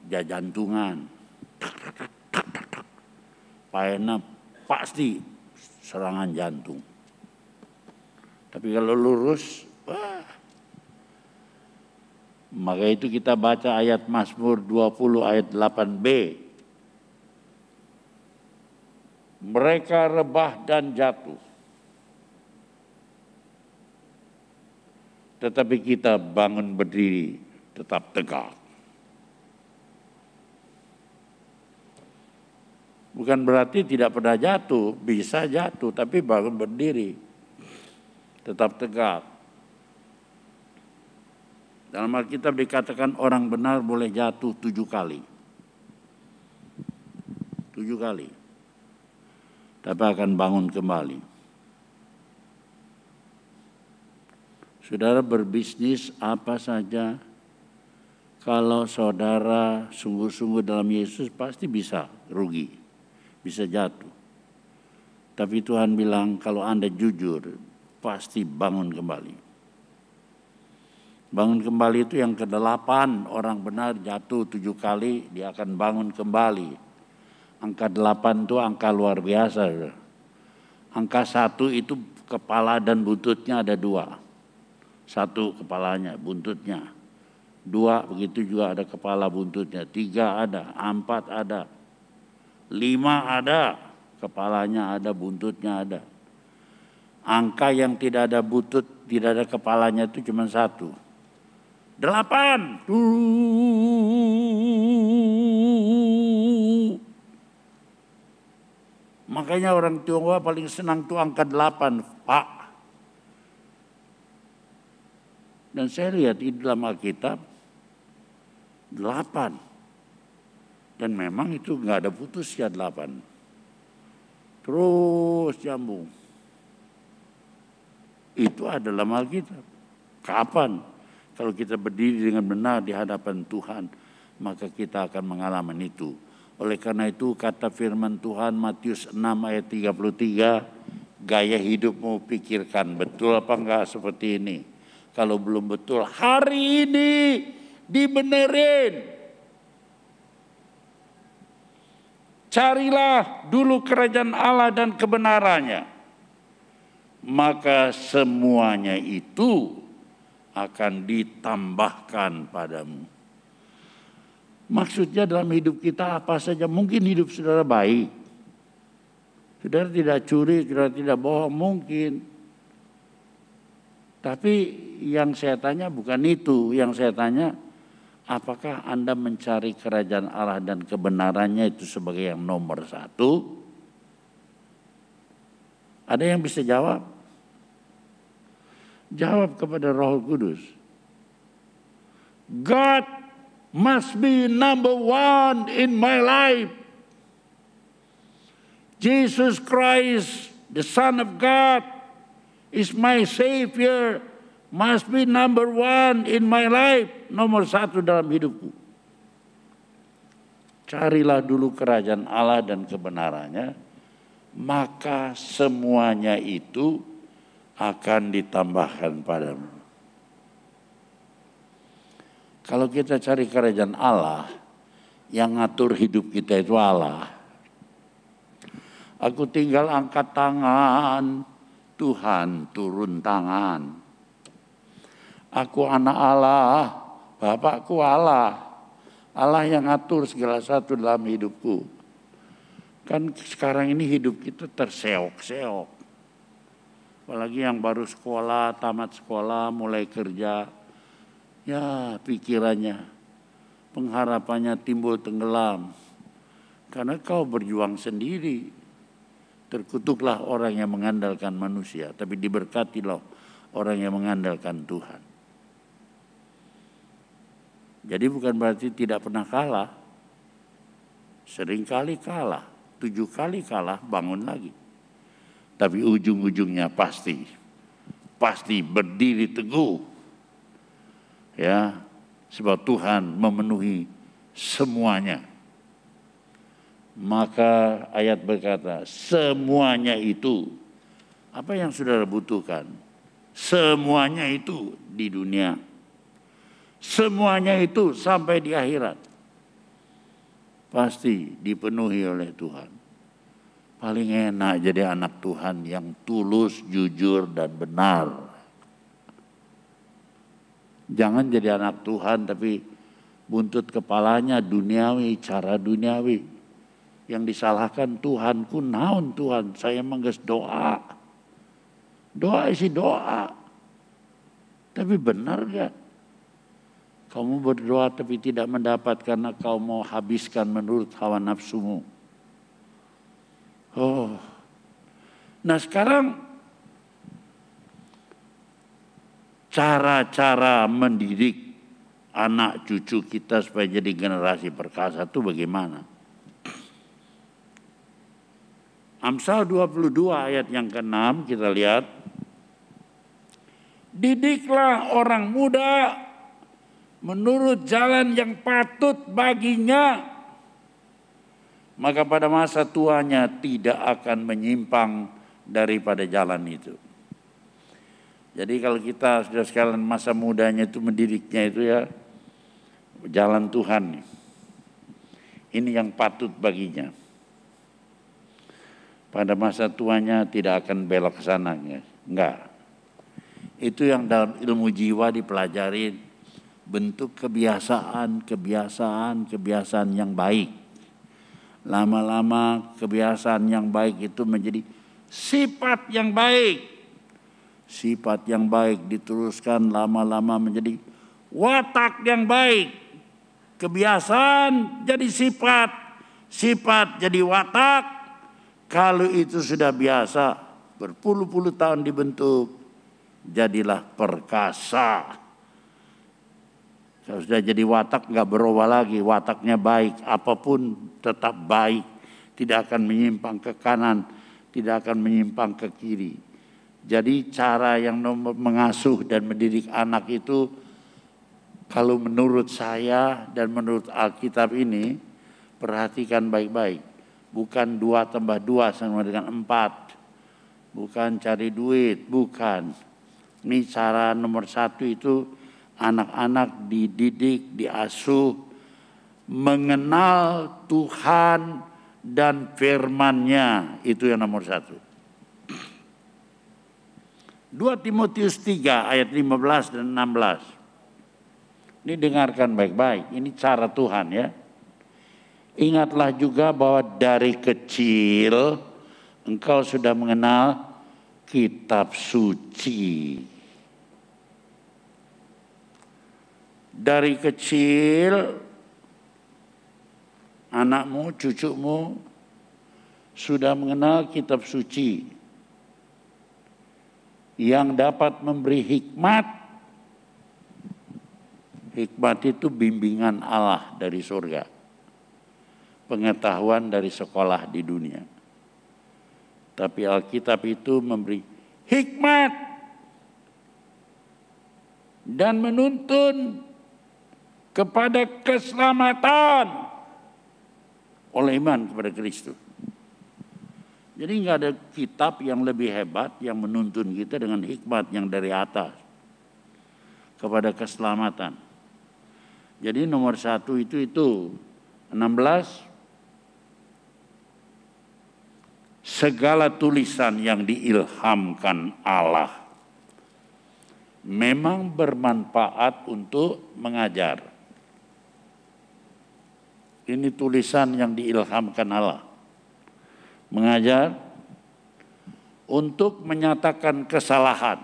A: jantungan. Paena pasti serangan jantung. Tapi kalau lurus, maka itu kita baca ayat Mazmur 20 ayat 8b. Mereka rebah dan jatuh. Tetapi kita bangun berdiri, tetap tegak. Bukan berarti tidak pernah jatuh, bisa jatuh, tapi bangun berdiri, tetap tegak. Dalam Alkitab dikatakan orang benar boleh jatuh 7 kali. 7 kali. Tapi akan bangun kembali. Saudara berbisnis apa saja, kalau saudara sungguh-sungguh dalam Yesus pasti bisa rugi. bisa jatuh. Tapi Tuhan bilang kalau Anda jujur, pasti bangun kembali. Bangun kembali itu yang ke-8, orang benar jatuh 7 kali, dia akan bangun kembali. Angka 8 itu angka luar biasa. Angka 1 itu kepala dan buntutnya ada 2. 1 kepalanya, buntutnya. 2 begitu juga ada kepala buntutnya. 3 ada, 4 ada. 5 ada, kepalanya ada, buntutnya ada. Angka yang tidak ada buntut, tidak ada kepalanya itu cuma 1. 8. Makanya orang Tionghoa paling senang tuh angka 8, Pak. Dan saya lihat di dalam Alkitab 8. Dan memang itu nggak ada putus ya 8. Terus nyambung. Itu adalah Alkitab. Kapan? Kalau kita berdiri dengan benar di hadapan Tuhan, maka kita akan mengalami itu. Oleh karena itu kata firman Tuhan Matius 6 ayat 33, gaya hidupmu pikirkan betul apa enggak seperti ini. Kalau belum betul, hari ini dibenerin. Carilah dulu kerajaan Allah dan kebenarannya. Maka semuanya itu akan ditambahkan padamu. Maksudnya dalam hidup kita apa saja. Mungkin hidup saudara baik. Saudara tidak curi, saudara tidak bohong, mungkin. Tapi yang saya tanya bukan itu. Yang saya tanya, apakah Anda mencari kerajaan Allah dan kebenarannya itu sebagai yang nomor 1? Ada yang bisa jawab? Jawab kepada Roh Kudus. God must be number 1 in my life. Jesus Christ, the Son of God, is my Savior, must be number 1 in my life. Nomor 1 dalam hidupku. Carilah dulu kerajaan Allah dan kebenarannya, maka semuanya itu akan ditambahkan padamu. Kalau kita cari kerajaan Allah, yang ngatur hidup kita itu Allah. Aku tinggal angkat tangan, Tuhan turun tangan. Aku anak Allah, Bapakku Allah. Allah yang ngatur segala satu dalam hidupku. Kan sekarang ini hidup kita terseok-seok. Apalagi yang baru sekolah, tamat sekolah, mulai kerja. Ya pikirannya, pengharapannya timbul tenggelam. Karena kau berjuang sendiri. Terkutuklah orang yang mengandalkan manusia, tapi diberkatilah orang yang mengandalkan Tuhan. Jadi bukan berarti tidak pernah kalah. Seringkali kalah, 7 kali kalah, bangun lagi. Tapi ujung-ujungnya pasti berdiri teguh. Ya, sebab Tuhan memenuhi semuanya. Maka ayat berkata, semuanya itu, apa yang saudara butuhkan? Semuanya itu di dunia. Semuanya itu sampai di akhirat. Pasti dipenuhi oleh Tuhan. Paling enak jadi anak Tuhan yang tulus, jujur, dan benar. Jangan jadi anak Tuhan tapi buntut kepalanya duniawi, cara duniawi. Yang disalahkan Tuhanku, naon Tuhan, saya mengges doa. Doa isi doa. Tapi benar gak? Kamu berdoa tapi tidak mendapat karena kau mau habiskan menurut hawa nafsumu. Oh, nah sekarang cara-cara mendidik anak cucu kita supaya jadi generasi perkasa itu bagaimana? Amsal 22 ayat yang ke-6 kita lihat. Didiklah orang muda menurut jalan yang patut baginya. maka pada masa tuanya tidak akan menyimpang daripada jalan itu. Jadi kalau kita sudah sekalian masa mudanya itu mendidiknya itu ya jalan Tuhan. Ini yang patut baginya. Pada masa tuanya tidak akan belok ke sana, enggak. Itu yang dalam ilmu jiwa dipelajari, bentuk kebiasaan yang baik. Lama-lama kebiasaan yang baik itu menjadi sifat yang baik. Sifat yang baik diteruskan lama-lama menjadi watak yang baik. Kebiasaan jadi sifat, sifat jadi watak. Kalau itu sudah biasa, berpuluh-puluh tahun dibentuk, jadilah perkasa. Kalau sudah jadi watak nggak berubah lagi, wataknya baik, apapun tetap baik, tidak akan menyimpang ke kanan, tidak akan menyimpang ke kiri. Jadi cara yang mengasuh dan mendidik anak itu, kalau menurut saya dan menurut Alkitab ini, perhatikan baik-baik. Bukan 2 tambah 2 sama dengan 4. Bukan cari duit, bukan. Ini cara nomor 1 itu anak-anak dididik, diasuh, mengenal Tuhan dan firman-Nya. Itu yang nomor 1. 2 Timotius 3 ayat 15 dan 16. Ini dengarkan baik-baik, ini cara Tuhan ya. Ingatlah juga bahwa dari kecil engkau sudah mengenal kitab suci. Dari kecil anakmu, cucumu sudah mengenal kitab suci yang dapat memberi hikmat. Hikmat itu bimbingan Allah dari surga. Pengetahuan dari sekolah di dunia. Tapi Alkitab itu memberi hikmat dan menuntun kepada keselamatan oleh iman kepada Kristus. Jadi nggak ada kitab yang lebih hebat yang menuntun kita dengan hikmat yang dari atas kepada keselamatan. Jadi nomor 1 itu 16. Segala tulisan yang diilhamkan Allah memang bermanfaat untuk mengajar. Ini tulisan yang diilhamkan Allah. Mengajar untuk menyatakan kesalahan.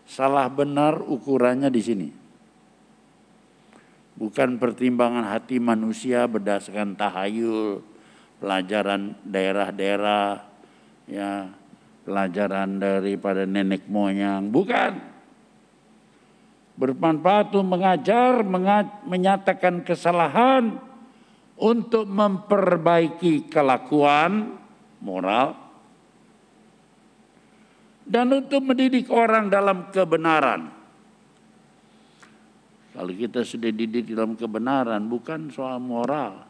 A: Salah benar ukurannya di sini. Bukan pertimbangan hati manusia berdasarkan tahayul, pelajaran daerah-daerah, ya, pelajaran daripada nenek moyang, bukan. Bermanfaat untuk mengajar, menyatakan kesalahan, untuk memperbaiki kelakuan moral, dan untuk mendidik orang dalam kebenaran. Kalau kita sudah dididik dalam kebenaran, bukan soal moral.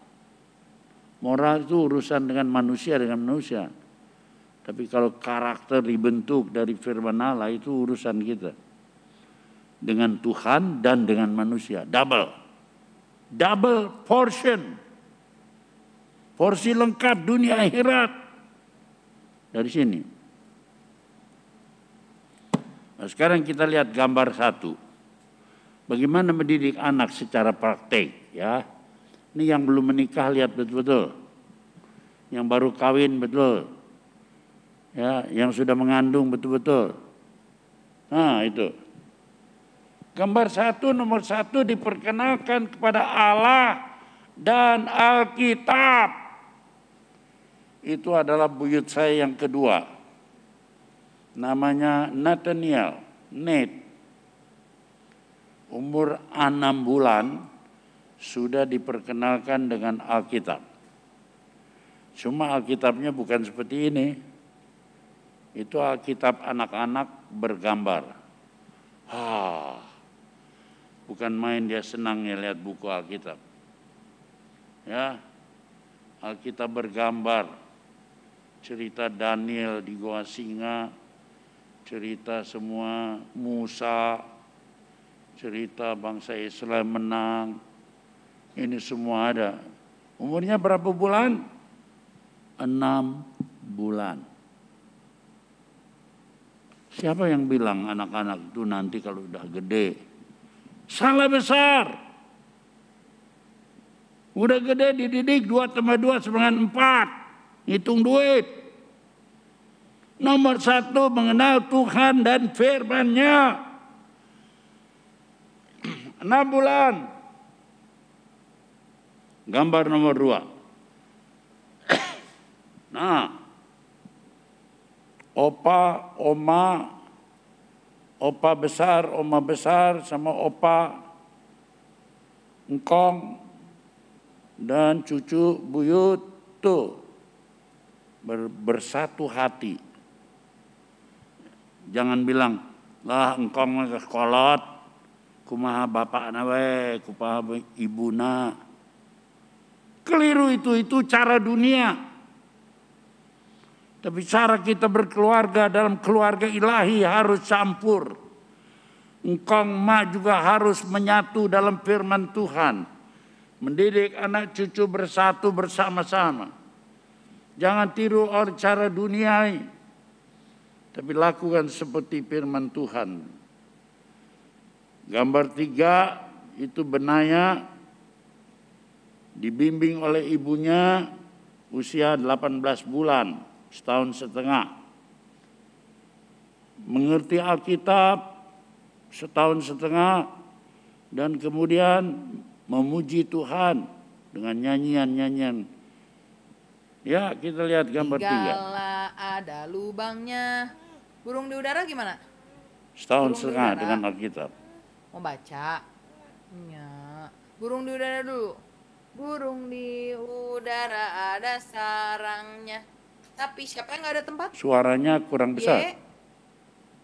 A: Moral itu urusan dengan manusia. Tapi kalau karakter dibentuk dari firman Allah itu urusan kita. Dengan Tuhan dan dengan manusia. Double portion. Porsi lengkap dunia akhirat. Dari sini. Nah, sekarang kita lihat gambar 1. Bagaimana mendidik anak secara praktek ya. Ini yang belum menikah lihat betul-betul. Yang baru kawin betul. Ya, yang sudah mengandung betul-betul. Nah, itu. Gambar 1 nomor 1 diperkenalkan kepada Allah dan Alkitab. Itu adalah buyut saya yang kedua. Namanya Nathaniel, Nate. Umur 6 bulan. Sudah diperkenalkan dengan Alkitab. Cuma Alkitabnya bukan seperti ini. Itu Alkitab anak-anak bergambar. Bukan main dia senangnya lihat buku Alkitab. Ya. Alkitab bergambar cerita Daniel di Gua Singa, cerita semua Musa, cerita bangsa Israel menang. Ini semua ada. Umurnya berapa bulan? 6 bulan. Siapa yang bilang anak-anak itu nanti kalau udah gede? Salah besar. Udah gede dididik 2 tambah 2 sama 4. Hitung duit. Nomor 1 mengenal Tuhan dan firman-Nya. 6 bulan. Gambar nomor 2. Nah, opa, oma, opa besar, oma besar, sama opa, engkong, dan cucu buyut tuh bersatu hati. Jangan bilang, lah engkong mah kolot, kumaha bapak nawe, kumaha ibuna. Keliru itu cara dunia. Tapi cara kita berkeluarga dalam keluarga ilahi harus campur. Engkong ma juga harus menyatu dalam firman Tuhan. Mendidik anak cucu bersatu bersama-sama. Jangan tiru cara duniai. Tapi lakukan seperti firman Tuhan. Gambar 3 itu Benaya dibimbing oleh ibunya usia 18 bulan. Setahun setengah. Mengerti Alkitab setahun setengah dan kemudian memuji Tuhan dengan nyanyian-nyanyian. Ya, kita lihat gambar 3.
B: Serigala ada lubangnya. Burung di udara gimana?
A: Setahun setengah dengan Alkitab.
B: Mau baca? Ya. Burung di udara dulu. Burung di udara ada sarangnya. Tapi siapa yang gak ada tempat?
A: Suaranya kurang besar.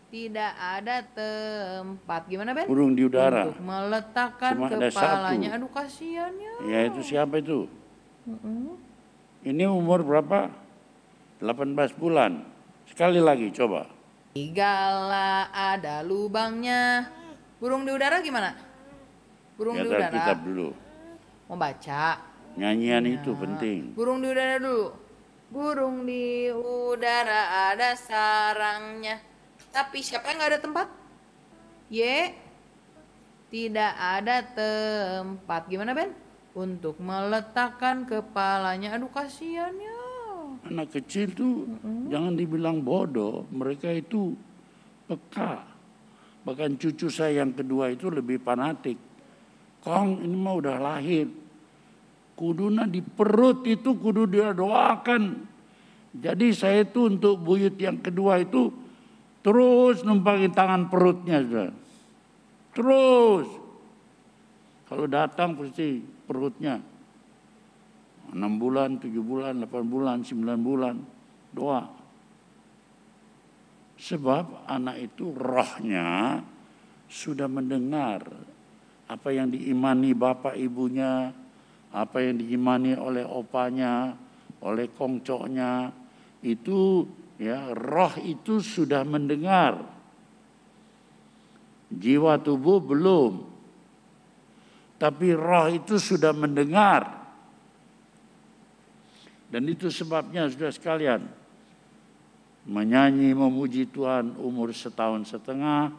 B: Tidak ada tempat. Gimana Ben?
A: Burung di udara.
B: Untuk meletakkan
A: cuma
B: kepalanya. Aduh kasihannya.
A: Ya itu siapa itu? Ini umur berapa? 18 bulan. Sekali lagi coba.
B: Serigala ada lubangnya. Burung di udara gimana? Burung di udara.
A: Kita dulu.
B: Mau baca?
A: Nyanyian itu penting.
B: Burung di udara dulu. Burung di udara ada sarangnya. Tapi siapa yang gak ada tempat? Tidak ada tempat. Gimana Ben? Untuk meletakkan kepalanya. Aduh kasihannya.
A: Anak kecil tuh jangan dibilang bodoh. Mereka itu peka. Bahkan cucu saya yang kedua itu lebih fanatik. Kong ini mah udah lahir. Kuduna di perut itu kudu dia doakan. Jadi saya itu untuk buyut yang kedua itu terus numpangin tangan perutnya. Sudah. Terus. Kalau datang pasti perutnya. 6 bulan, 7 bulan, 8 bulan, 9 bulan. Doa. Sebab anak itu rohnya sudah mendengar apa yang diimani bapak ibunya, apa yang diimani oleh opanya, oleh kongcoknya, itu ya roh itu sudah mendengar. Jiwa tubuh belum. Tapi roh itu sudah mendengar. Dan itu sebabnya sudah sekalian, menyanyi memuji Tuhan umur setahun setengah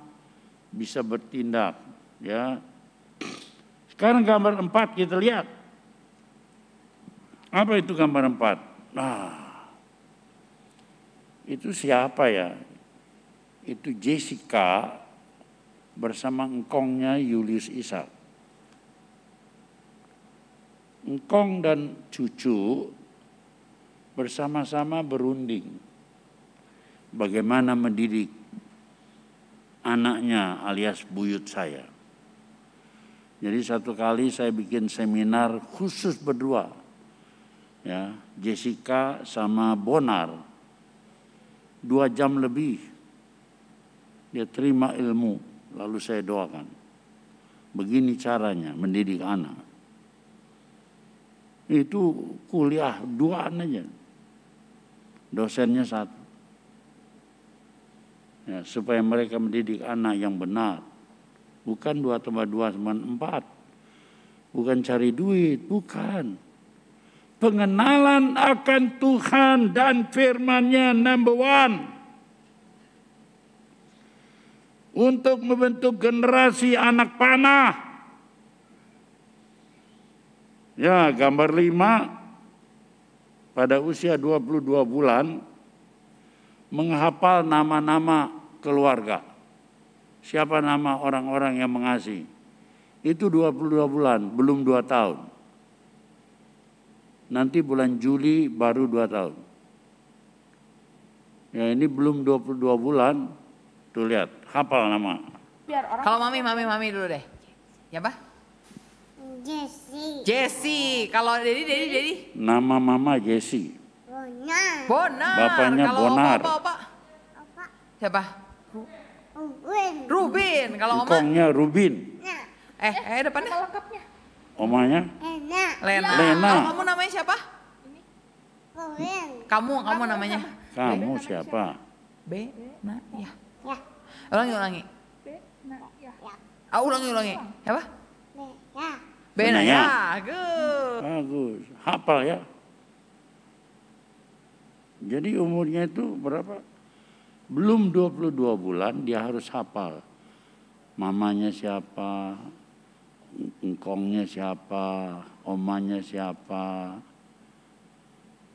A: bisa bertindak, ya. Sekarang gambar 4 kita lihat. Apa itu gambar 4? Nah, itu siapa ya? Itu Jessica bersama engkongnya Julius Ishak. Engkong dan cucu bersama-sama berunding bagaimana mendidik anaknya alias buyut saya. Jadi satu kali saya bikin seminar khusus berdua, ya, Jessica sama Bonar, 2 jam lebih dia terima ilmu, lalu saya doakan. Begini caranya mendidik anak. Itu kuliah 2 aja. Dosennya 1. Ya, supaya mereka mendidik anak yang benar. Bukan 2 tambah 2 sama 4. Bukan cari duit, bukan. Pengenalan akan Tuhan dan firman-Nya number 1. Untuk membentuk generasi anak panah. Ya, gambar 5. Pada usia 22 bulan, menghafal nama-nama keluarga. Siapa nama orang-orang yang mengasihi. Itu 22 bulan, belum 2 tahun. Nanti bulan Juli baru 2 tahun. Ya, ini belum 22 bulan. Tuh lihat, hafal nama.
B: Kalau mami dulu deh. Ya, Pak? Jessie. Kalau Dedi?
A: Nama mama Jessie.
B: Bonar.
A: Bapaknya
B: Kalau
A: Bonar.
B: Opa. Siapa? Rubin. Kalau Oma?
A: Engkongnya Rubin.
B: Depannya lengkapnya.
A: Omanya?
B: Lena. Kalau kamu namanya siapa? Kamu namanya?
A: Kamu siapa?
B: Ya. Ulangi. Ulangi. Siapa? Benaya.
A: Bagus. Hafal ya. Jadi umurnya itu berapa? Belum 22 bulan dia harus hafal. Mamanya siapa? Engkongnya siapa? Omanya siapa?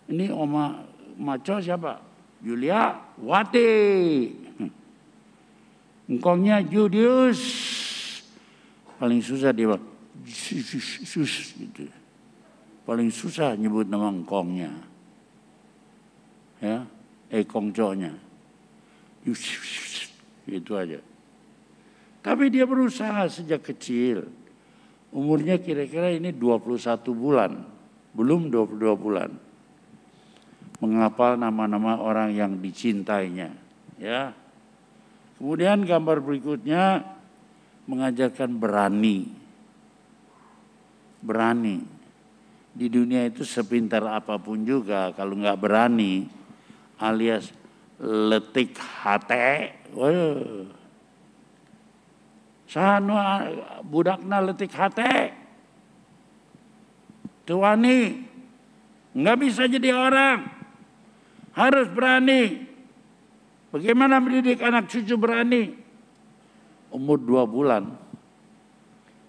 A: Ini oma Maco siapa? Julia Wati. Engkongnya Judius. Paling susah dia gitu. Paling susah nyebut nama engkongnya. Ya, kongconya. Itu aja. Tapi dia berusaha sejak kecil. Umurnya kira-kira ini 21 bulan. Belum 22 bulan. Menghafal nama-nama orang yang dicintainya. Ya. Kemudian gambar berikutnya mengajarkan berani. Berani. Di dunia itu sepintar apapun juga kalau nggak berani alias letik hati. Sanu budakna letik hati. Tuani nggak bisa jadi orang. Harus berani. Bagaimana mendidik anak cucu berani? Umur 2 bulan.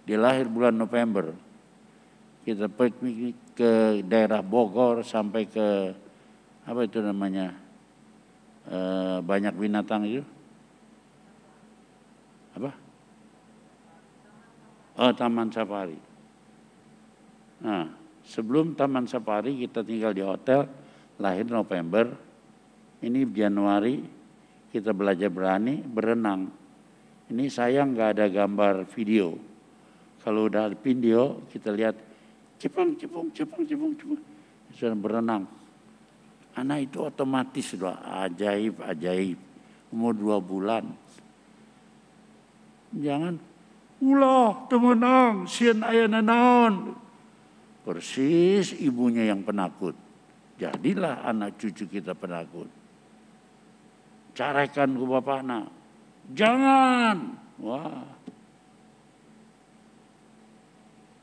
A: Dia lahir bulan November. Kita pergi ke daerah Bogor sampai ke apa itu namanya? Banyak binatang itu. Apa? Taman Safari. Nah, sebelum Taman Safari kita tinggal di hotel, lahir November. Ini Januari kita belajar berani berenang. Ini sayang nggak ada gambar video. Kalau udah video kita lihat cepung. Sudah berenang. Anak itu otomatis sudah ajaib. Umur 2 bulan. Jangan ulah temenang sieun aya naon. Persis ibunya yang penakut. Jadilah anak cucu kita penakut. Carakan ke bapakna. Jangan. Wah.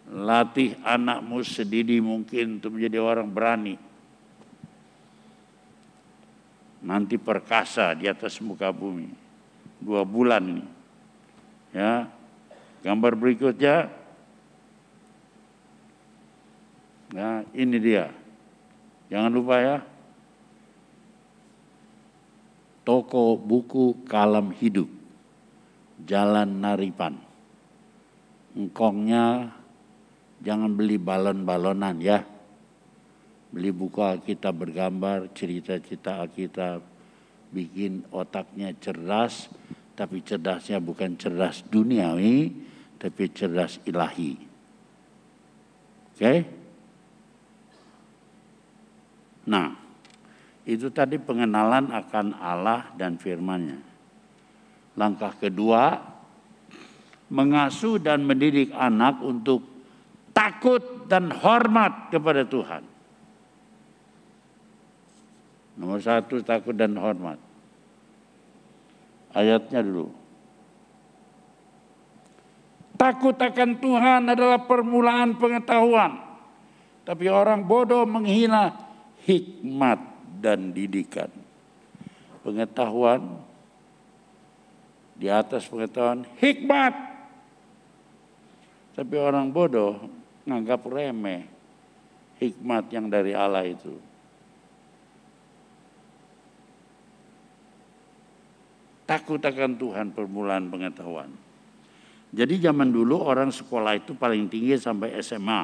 A: Latih anakmu sedini mungkin untuk menjadi orang berani. Nanti perkasa di atas muka bumi. 2 bulan ini. Ya. Gambar berikutnya. Nah, ini dia. Jangan lupa ya. Toko buku Kalam Hidup. Jalan Naripan. Engkongnya jangan beli balon-balonan ya. Beli buku Alkitab bergambar, cerita-cerita Alkitab. Bikin otaknya cerdas, tapi cerdasnya bukan cerdas duniawi, tapi cerdas ilahi. Oke? Nah, itu tadi pengenalan akan Allah dan firman-Nya. Langkah kedua, mengasuh dan mendidik anak untuk takut dan hormat kepada Tuhan. Nomor satu, takut dan hormat. Ayatnya dulu. Takut akan Tuhan adalah permulaan pengetahuan. Tapi orang bodoh menghina hikmat dan didikan. Pengetahuan, di atas pengetahuan, hikmat. Tapi orang bodoh menganggap remeh hikmat yang dari Allah itu. Takut akan Tuhan permulaan pengetahuan. Jadi zaman dulu orang sekolah itu paling tinggi sampai SMA.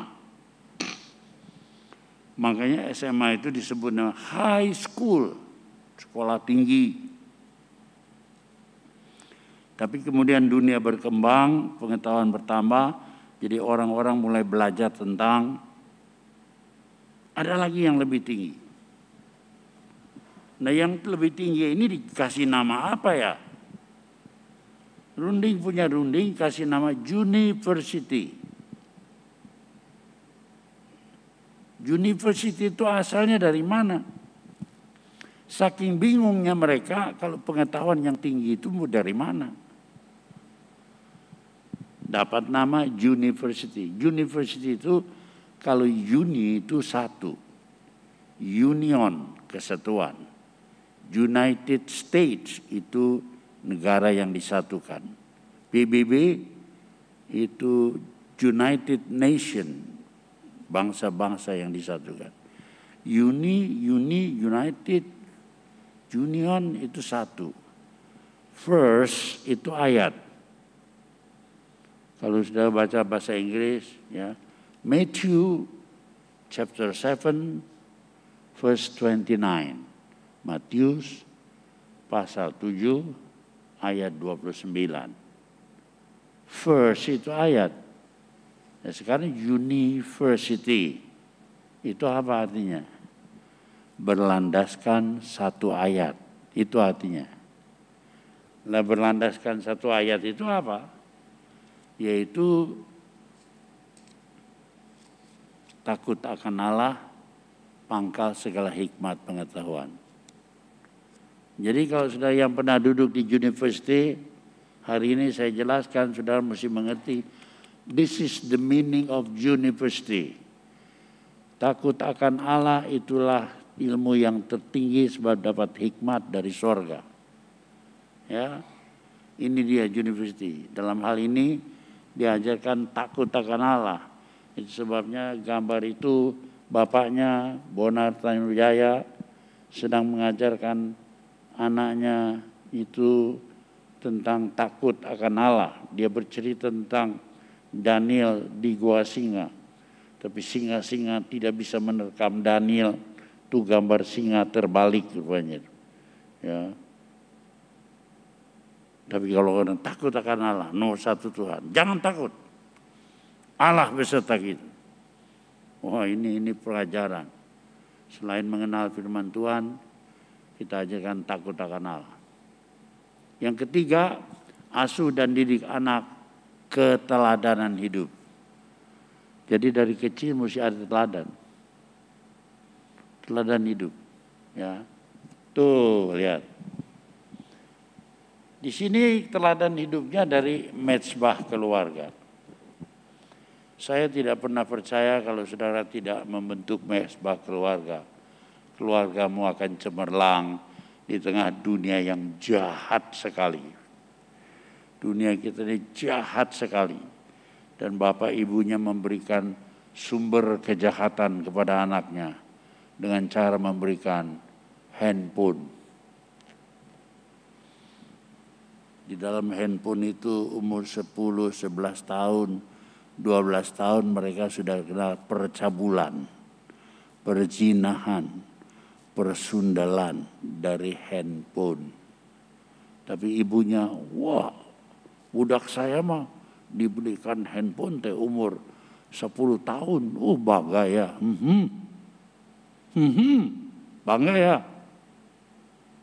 A: Makanya SMA itu disebut nama high school, sekolah tinggi. Tapi kemudian dunia berkembang, pengetahuan bertambah, jadi orang-orang mulai belajar tentang ada lagi yang lebih tinggi. Nah yang lebih tinggi ini dikasih nama apa ya? Runding punya runding kasih nama University. University itu asalnya dari mana? Saking bingungnya mereka kalau pengetahuan yang tinggi itu mau dari mana? Dapat nama University. University itu kalau uni itu satu. Union, kesatuan. United States itu negara yang disatukan. PBB itu United Nation, bangsa-bangsa yang disatukan. United, Union itu satu. First itu ayat. Kalau sudah baca bahasa Inggris, ya, Matthew chapter 7 verse 29. Matius pasal 7 ayat 29. First itu ayat. Nah, sekarang university itu apa artinya? Berlandaskan satu ayat. Itu artinya. Nah, berlandaskan satu ayat itu apa? Yaitu takut akan Allah, pangkal segala hikmat pengetahuan. Jadi kalau sudah yang pernah duduk di university, hari ini saya jelaskan, saudara mesti mengerti. This is the meaning of university. Takut akan Allah itulah ilmu yang tertinggi sebab dapat hikmat dari sorga. Ya, ini dia university. Dalam hal ini diajarkan takut akan Allah. Itu sebabnya gambar itu bapaknya Bonar Tanujaya sedang mengajarkan anaknya itu tentang takut akan Allah. Dia bercerita tentang Daniel di gua singa. Tapi singa-singa tidak bisa menerkam Daniel. Itu gambar singa terbalik rupanya. Ya. Tapi kalau orang takut akan Allah, nomor satu Tuhan. Jangan takut. Allah beserta kita. Wah, ini pelajaran. Selain mengenal firman Tuhan, kita ajarkan takut akan Allah. Yang ketiga, asuh dan didik anak keteladanan hidup. Jadi dari kecil mesti ada teladan. Teladan hidup. Ya. Tuh, lihat. Di sini teladan hidupnya dari mezbah keluarga. Saya tidak pernah percaya kalau saudara tidak membentuk mezbah keluarga. Keluargamu akan cemerlang di tengah dunia yang jahat sekali. Dunia kita ini jahat sekali. Dan bapak ibunya memberikan sumber kejahatan kepada anaknya dengan cara memberikan handphone. Di dalam handphone itu umur 10, 11 tahun, 12 tahun mereka sudah kenal percabulan, perzinahan, persundalan dari handphone. Tapi ibunya, wah, budak saya mah dibelikan handphone teh umur 10 tahun. Bangga ya. Bangga ya.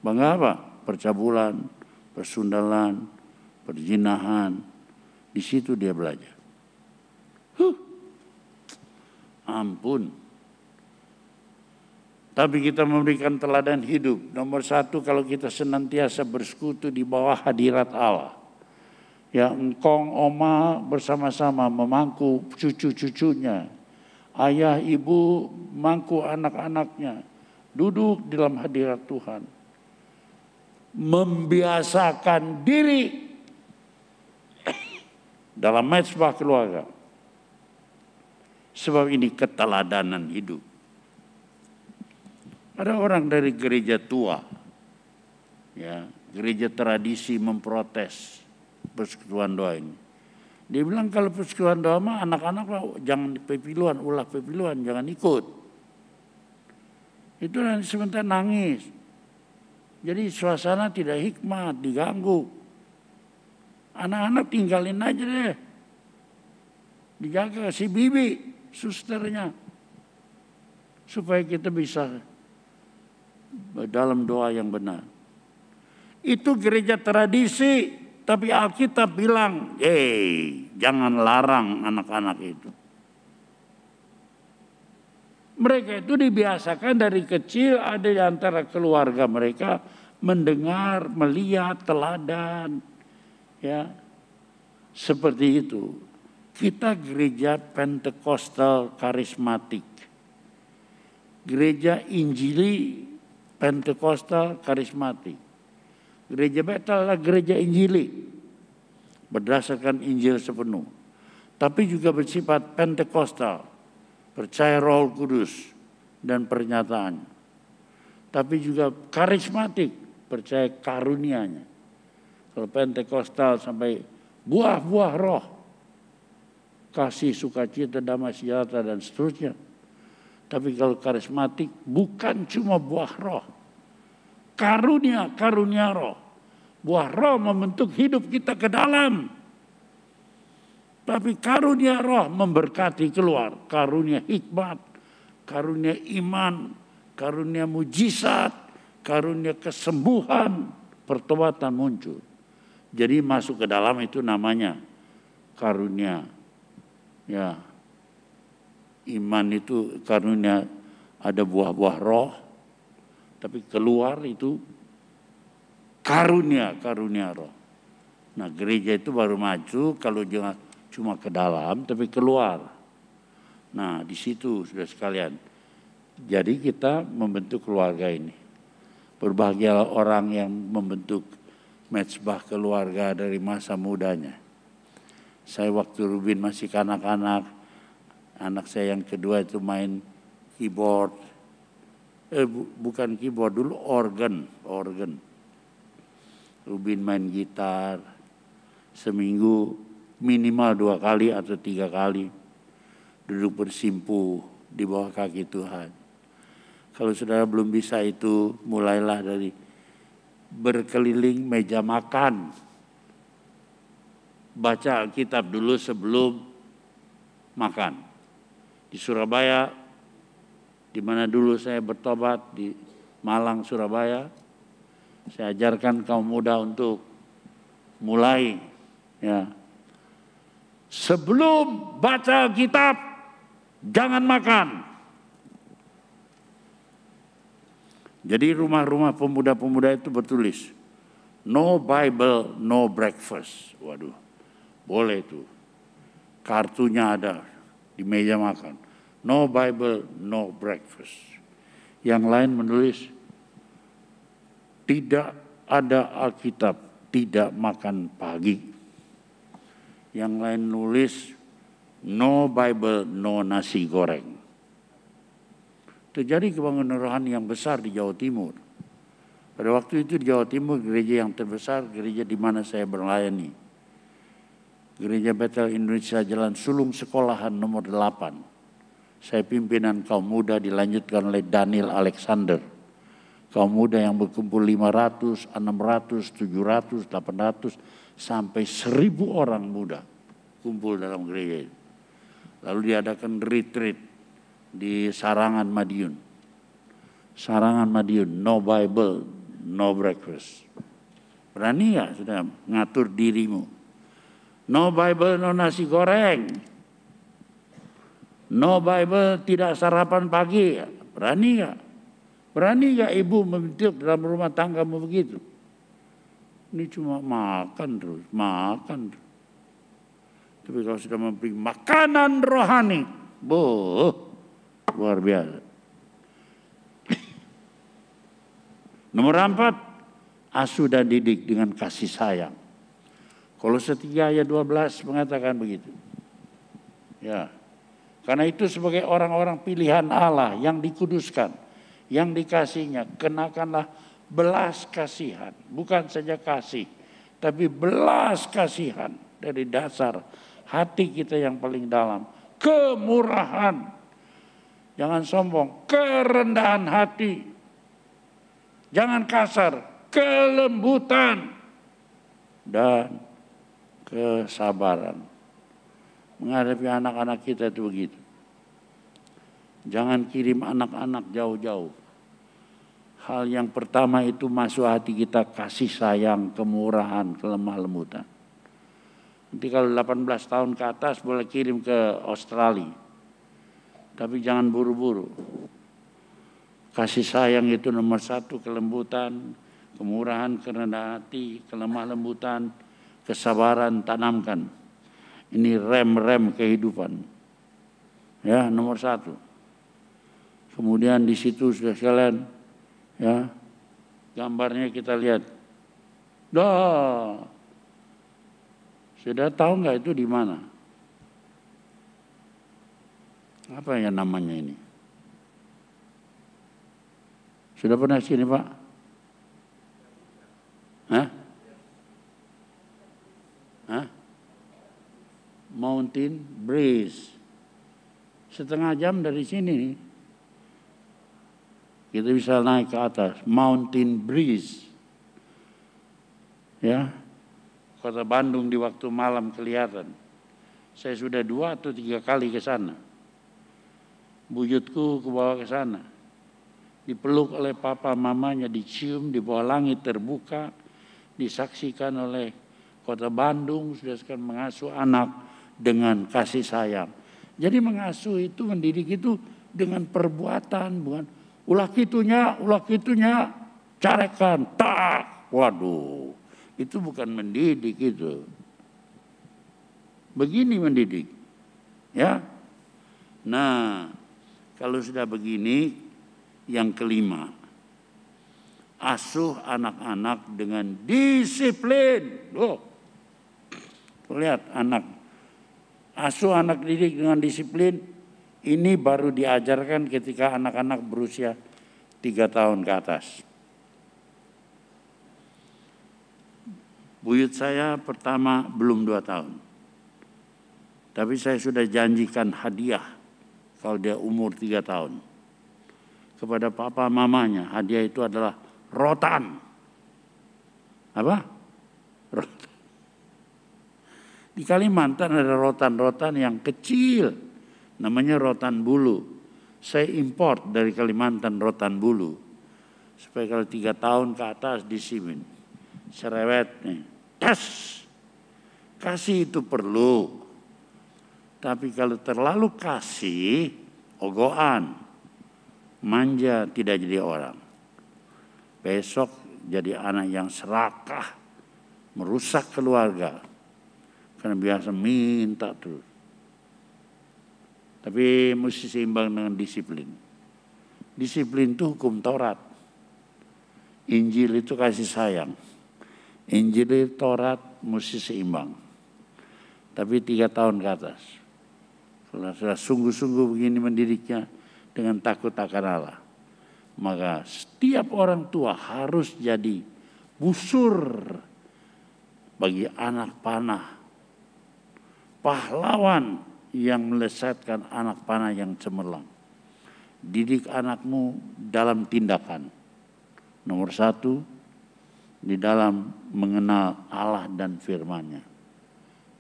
A: Bangga apa? Percabulan, persundalan, perzinahan. Di situ dia belajar. Ampun. Tapi kita memberikan teladan hidup. Nomor satu, kalau kita senantiasa bersekutu di bawah hadirat Allah. Ya, engkong, oma bersama-sama memangku cucu-cucunya. Ayah, ibu mangku anak-anaknya. Duduk dalam hadirat Tuhan. Membiasakan diri dalam mezbah keluarga. Sebab ini keteladanan hidup. Ada orang dari gereja tua, ya, gereja tradisi memprotes persekutuan doa ini. Dia bilang kalau persekutuan doa mah anak-anak jangan pepiluan, ulah pepiluan, jangan ikut. Itu nanti sebentar nangis. Jadi suasana tidak hikmat, diganggu. Anak-anak tinggalin aja deh. Dijaga si bibi, susternya. Supaya kita bisa dalam doa yang benar. Itu gereja tradisi, tapi Alkitab bilang, jangan larang anak-anak itu. Mereka itu dibiasakan dari kecil, ada di antara keluarga mereka mendengar, melihat teladan, ya, seperti itu. Kita gereja Pentekostal karismatik, gereja Injili Pentekostal karismatik. Gereja Betel adalah gereja Injili, berdasarkan Injil sepenuh. Tapi juga bersifat Pentekostal, percaya Roh Kudus dan pernyataan. Tapi juga karismatik, percaya karunia-Nya. Kalau Pentekostal sampai buah-buah roh, kasih, sukacita, damai sejahtera dan seterusnya. Tapi kalau karismatik bukan cuma buah roh. Karunia roh. Buah roh membentuk hidup kita ke dalam. Tapi karunia roh memberkati keluar. Karunia hikmat, karunia iman, karunia mujizat, karunia kesembuhan, pertobatan muncul. Jadi masuk ke dalam itu namanya karunia. Ya. Iman itu karunia, ada buah-buah roh, tapi keluar itu karunia roh. Nah, gereja itu baru maju kalau jangan cuma ke dalam, tapi keluar. Nah, di situ sudah sekalian. Jadi kita membentuk keluarga ini. Berbahagialah orang yang membentuk mezbah keluarga dari masa mudanya. Saya waktu Rubin masih kanak-kanak, anak saya yang kedua itu main keyboard. Bukan keyboard, dulu organ. Rubin main gitar. Seminggu minimal 2 kali atau 3 kali. Duduk bersimpuh di bawah kaki Tuhan. Kalau saudara belum bisa itu, mulailah dari berkeliling meja makan. Baca Alkitab dulu sebelum makan. Di Surabaya, di mana dulu saya bertobat di Malang, Surabaya, saya ajarkan kaum muda untuk mulai, ya, sebelum baca Alkitab jangan makan. Jadi rumah-rumah pemuda-pemuda itu bertulis, no Bible, no breakfast. Waduh, boleh itu. Kartunya ada di meja makan. No Bible, no breakfast. Yang lain menulis, tidak ada Alkitab, tidak makan pagi. Yang lain nulis, no Bible, no nasi goreng. Terjadi kebangunan rohani yang besar di Jawa Timur. Pada waktu itu di Jawa Timur, gereja yang terbesar, gereja di mana saya berlayani. Gereja Betel Indonesia Jalan Sulung Sekolahan nomor 8. Saya pimpinan kaum muda, dilanjutkan oleh Daniel Alexander. Kaum muda yang berkumpul 500, 600, 700, 800, sampai 1000 orang muda kumpul dalam gereja itu. Lalu diadakan retreat di Sarangan Madiun. Sarangan Madiun, no Bible, no breakfast. Berani ya sudah ngatur dirimu. No Bible, no nasi goreng. No Bible, tidak sarapan pagi. Berani nggak? Berani nggak ibu membentuk dalam rumah tanggamu begitu? Ini cuma makan terus, makan terus. Tapi kalau sudah memberi makanan rohani, luar biasa. Nomor 4, asuh dan didik dengan kasih sayang. Kolose 3 ayat 12 mengatakan begitu. Ya. Karena itu sebagai orang-orang pilihan Allah yang dikuduskan, yang dikasihnya, kenakanlah belas kasihan. Bukan saja kasih, tapi belas kasihan dari dasar hati kita yang paling dalam. Kemurahan. Jangan sombong, kerendahan hati. Jangan kasar, kelembutan dan kesabaran. Menghadapi anak-anak kita itu begitu. Jangan kirim anak-anak jauh-jauh. Hal yang pertama itu masuk hati kita kasih sayang, kemurahan, kelemah lembutan. Nanti kalau 18 tahun ke atas boleh kirim ke Australia. Tapi jangan buru-buru. Kasih sayang itu nomor 1, kelembutan, kemurahan, kerendahan hati, kelemah lembutan, kesabaran tanamkan. Ini rem-rem kehidupan. Ya, nomor 1. Kemudian di situ sudah sekalian, ya, gambarnya kita lihat. Sudah tahu nggak itu di mana? Apa ya namanya ini? Sudah pernah sini Pak? Hah? Mountain Breeze. Setengah jam dari sini kita bisa naik ke atas. Mountain Breeze. Ya. Kota Bandung di waktu malam kelihatan. Saya sudah 2 atau 3 kali ke sana. Buyutku ke bawah ke sana. Dipeluk oleh papa mamanya, dicium di bawah langit terbuka, disaksikan oleh Kota Bandung sudah sekarang mengasuh anak dengan kasih sayang. Jadi mengasuh itu, mendidik itu dengan perbuatan, bukan ulah kitunya, carekan, tak, waduh, itu bukan mendidik itu. Begini mendidik, ya. Nah, kalau sudah begini, yang kelima, asuh anak-anak dengan disiplin. Lihat anak, asuh anak didik dengan disiplin, ini baru diajarkan ketika anak-anak berusia 3 tahun ke atas. Buyut saya pertama belum 2 tahun. Tapi saya sudah janjikan hadiah kalau dia umur 3 tahun. Kepada papa mamanya, hadiah itu adalah rotan. Apa? Rotan. Di Kalimantan ada rotan-rotan yang kecil, namanya rotan bulu. Saya import dari Kalimantan rotan bulu, supaya kalau 3 tahun ke atas disimin, serewet nih, tas. Kasih itu perlu, tapi kalau terlalu kasih, ogohan, manja, tidak jadi orang. Besok jadi anak yang serakah, merusak keluarga. Karena biasa minta terus. Tapi mesti seimbang dengan disiplin. Disiplin itu hukum Taurat. Injil itu kasih sayang. Injil itu Taurat mesti seimbang. Tapi 3 tahun ke atas. Kalau sudah sungguh-sungguh begini mendidiknya dengan takut akan Allah, maka setiap orang tua harus jadi busur bagi anak panah. Pahlawan yang melesatkan anak panah yang cemerlang. Didik anakmu dalam tindakan. Nomor 1, di dalam mengenal Allah dan firman-Nya.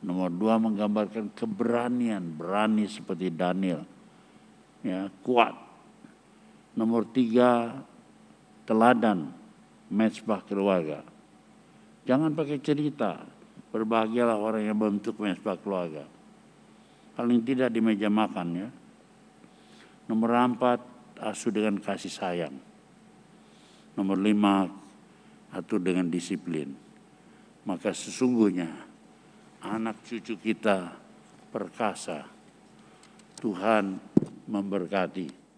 A: Nomor 2, menggambarkan keberanian, berani seperti Daniel. Ya, kuat. Nomor 3, teladan, mezbah keluarga. Jangan pakai cerita. Berbahagialah orang yang membentuk mezbah keluarga. Paling tidak di meja makan, ya. Nomor 4, asuh dengan kasih sayang. Nomor 5, atur dengan disiplin. Maka sesungguhnya anak cucu kita perkasa. Tuhan memberkati.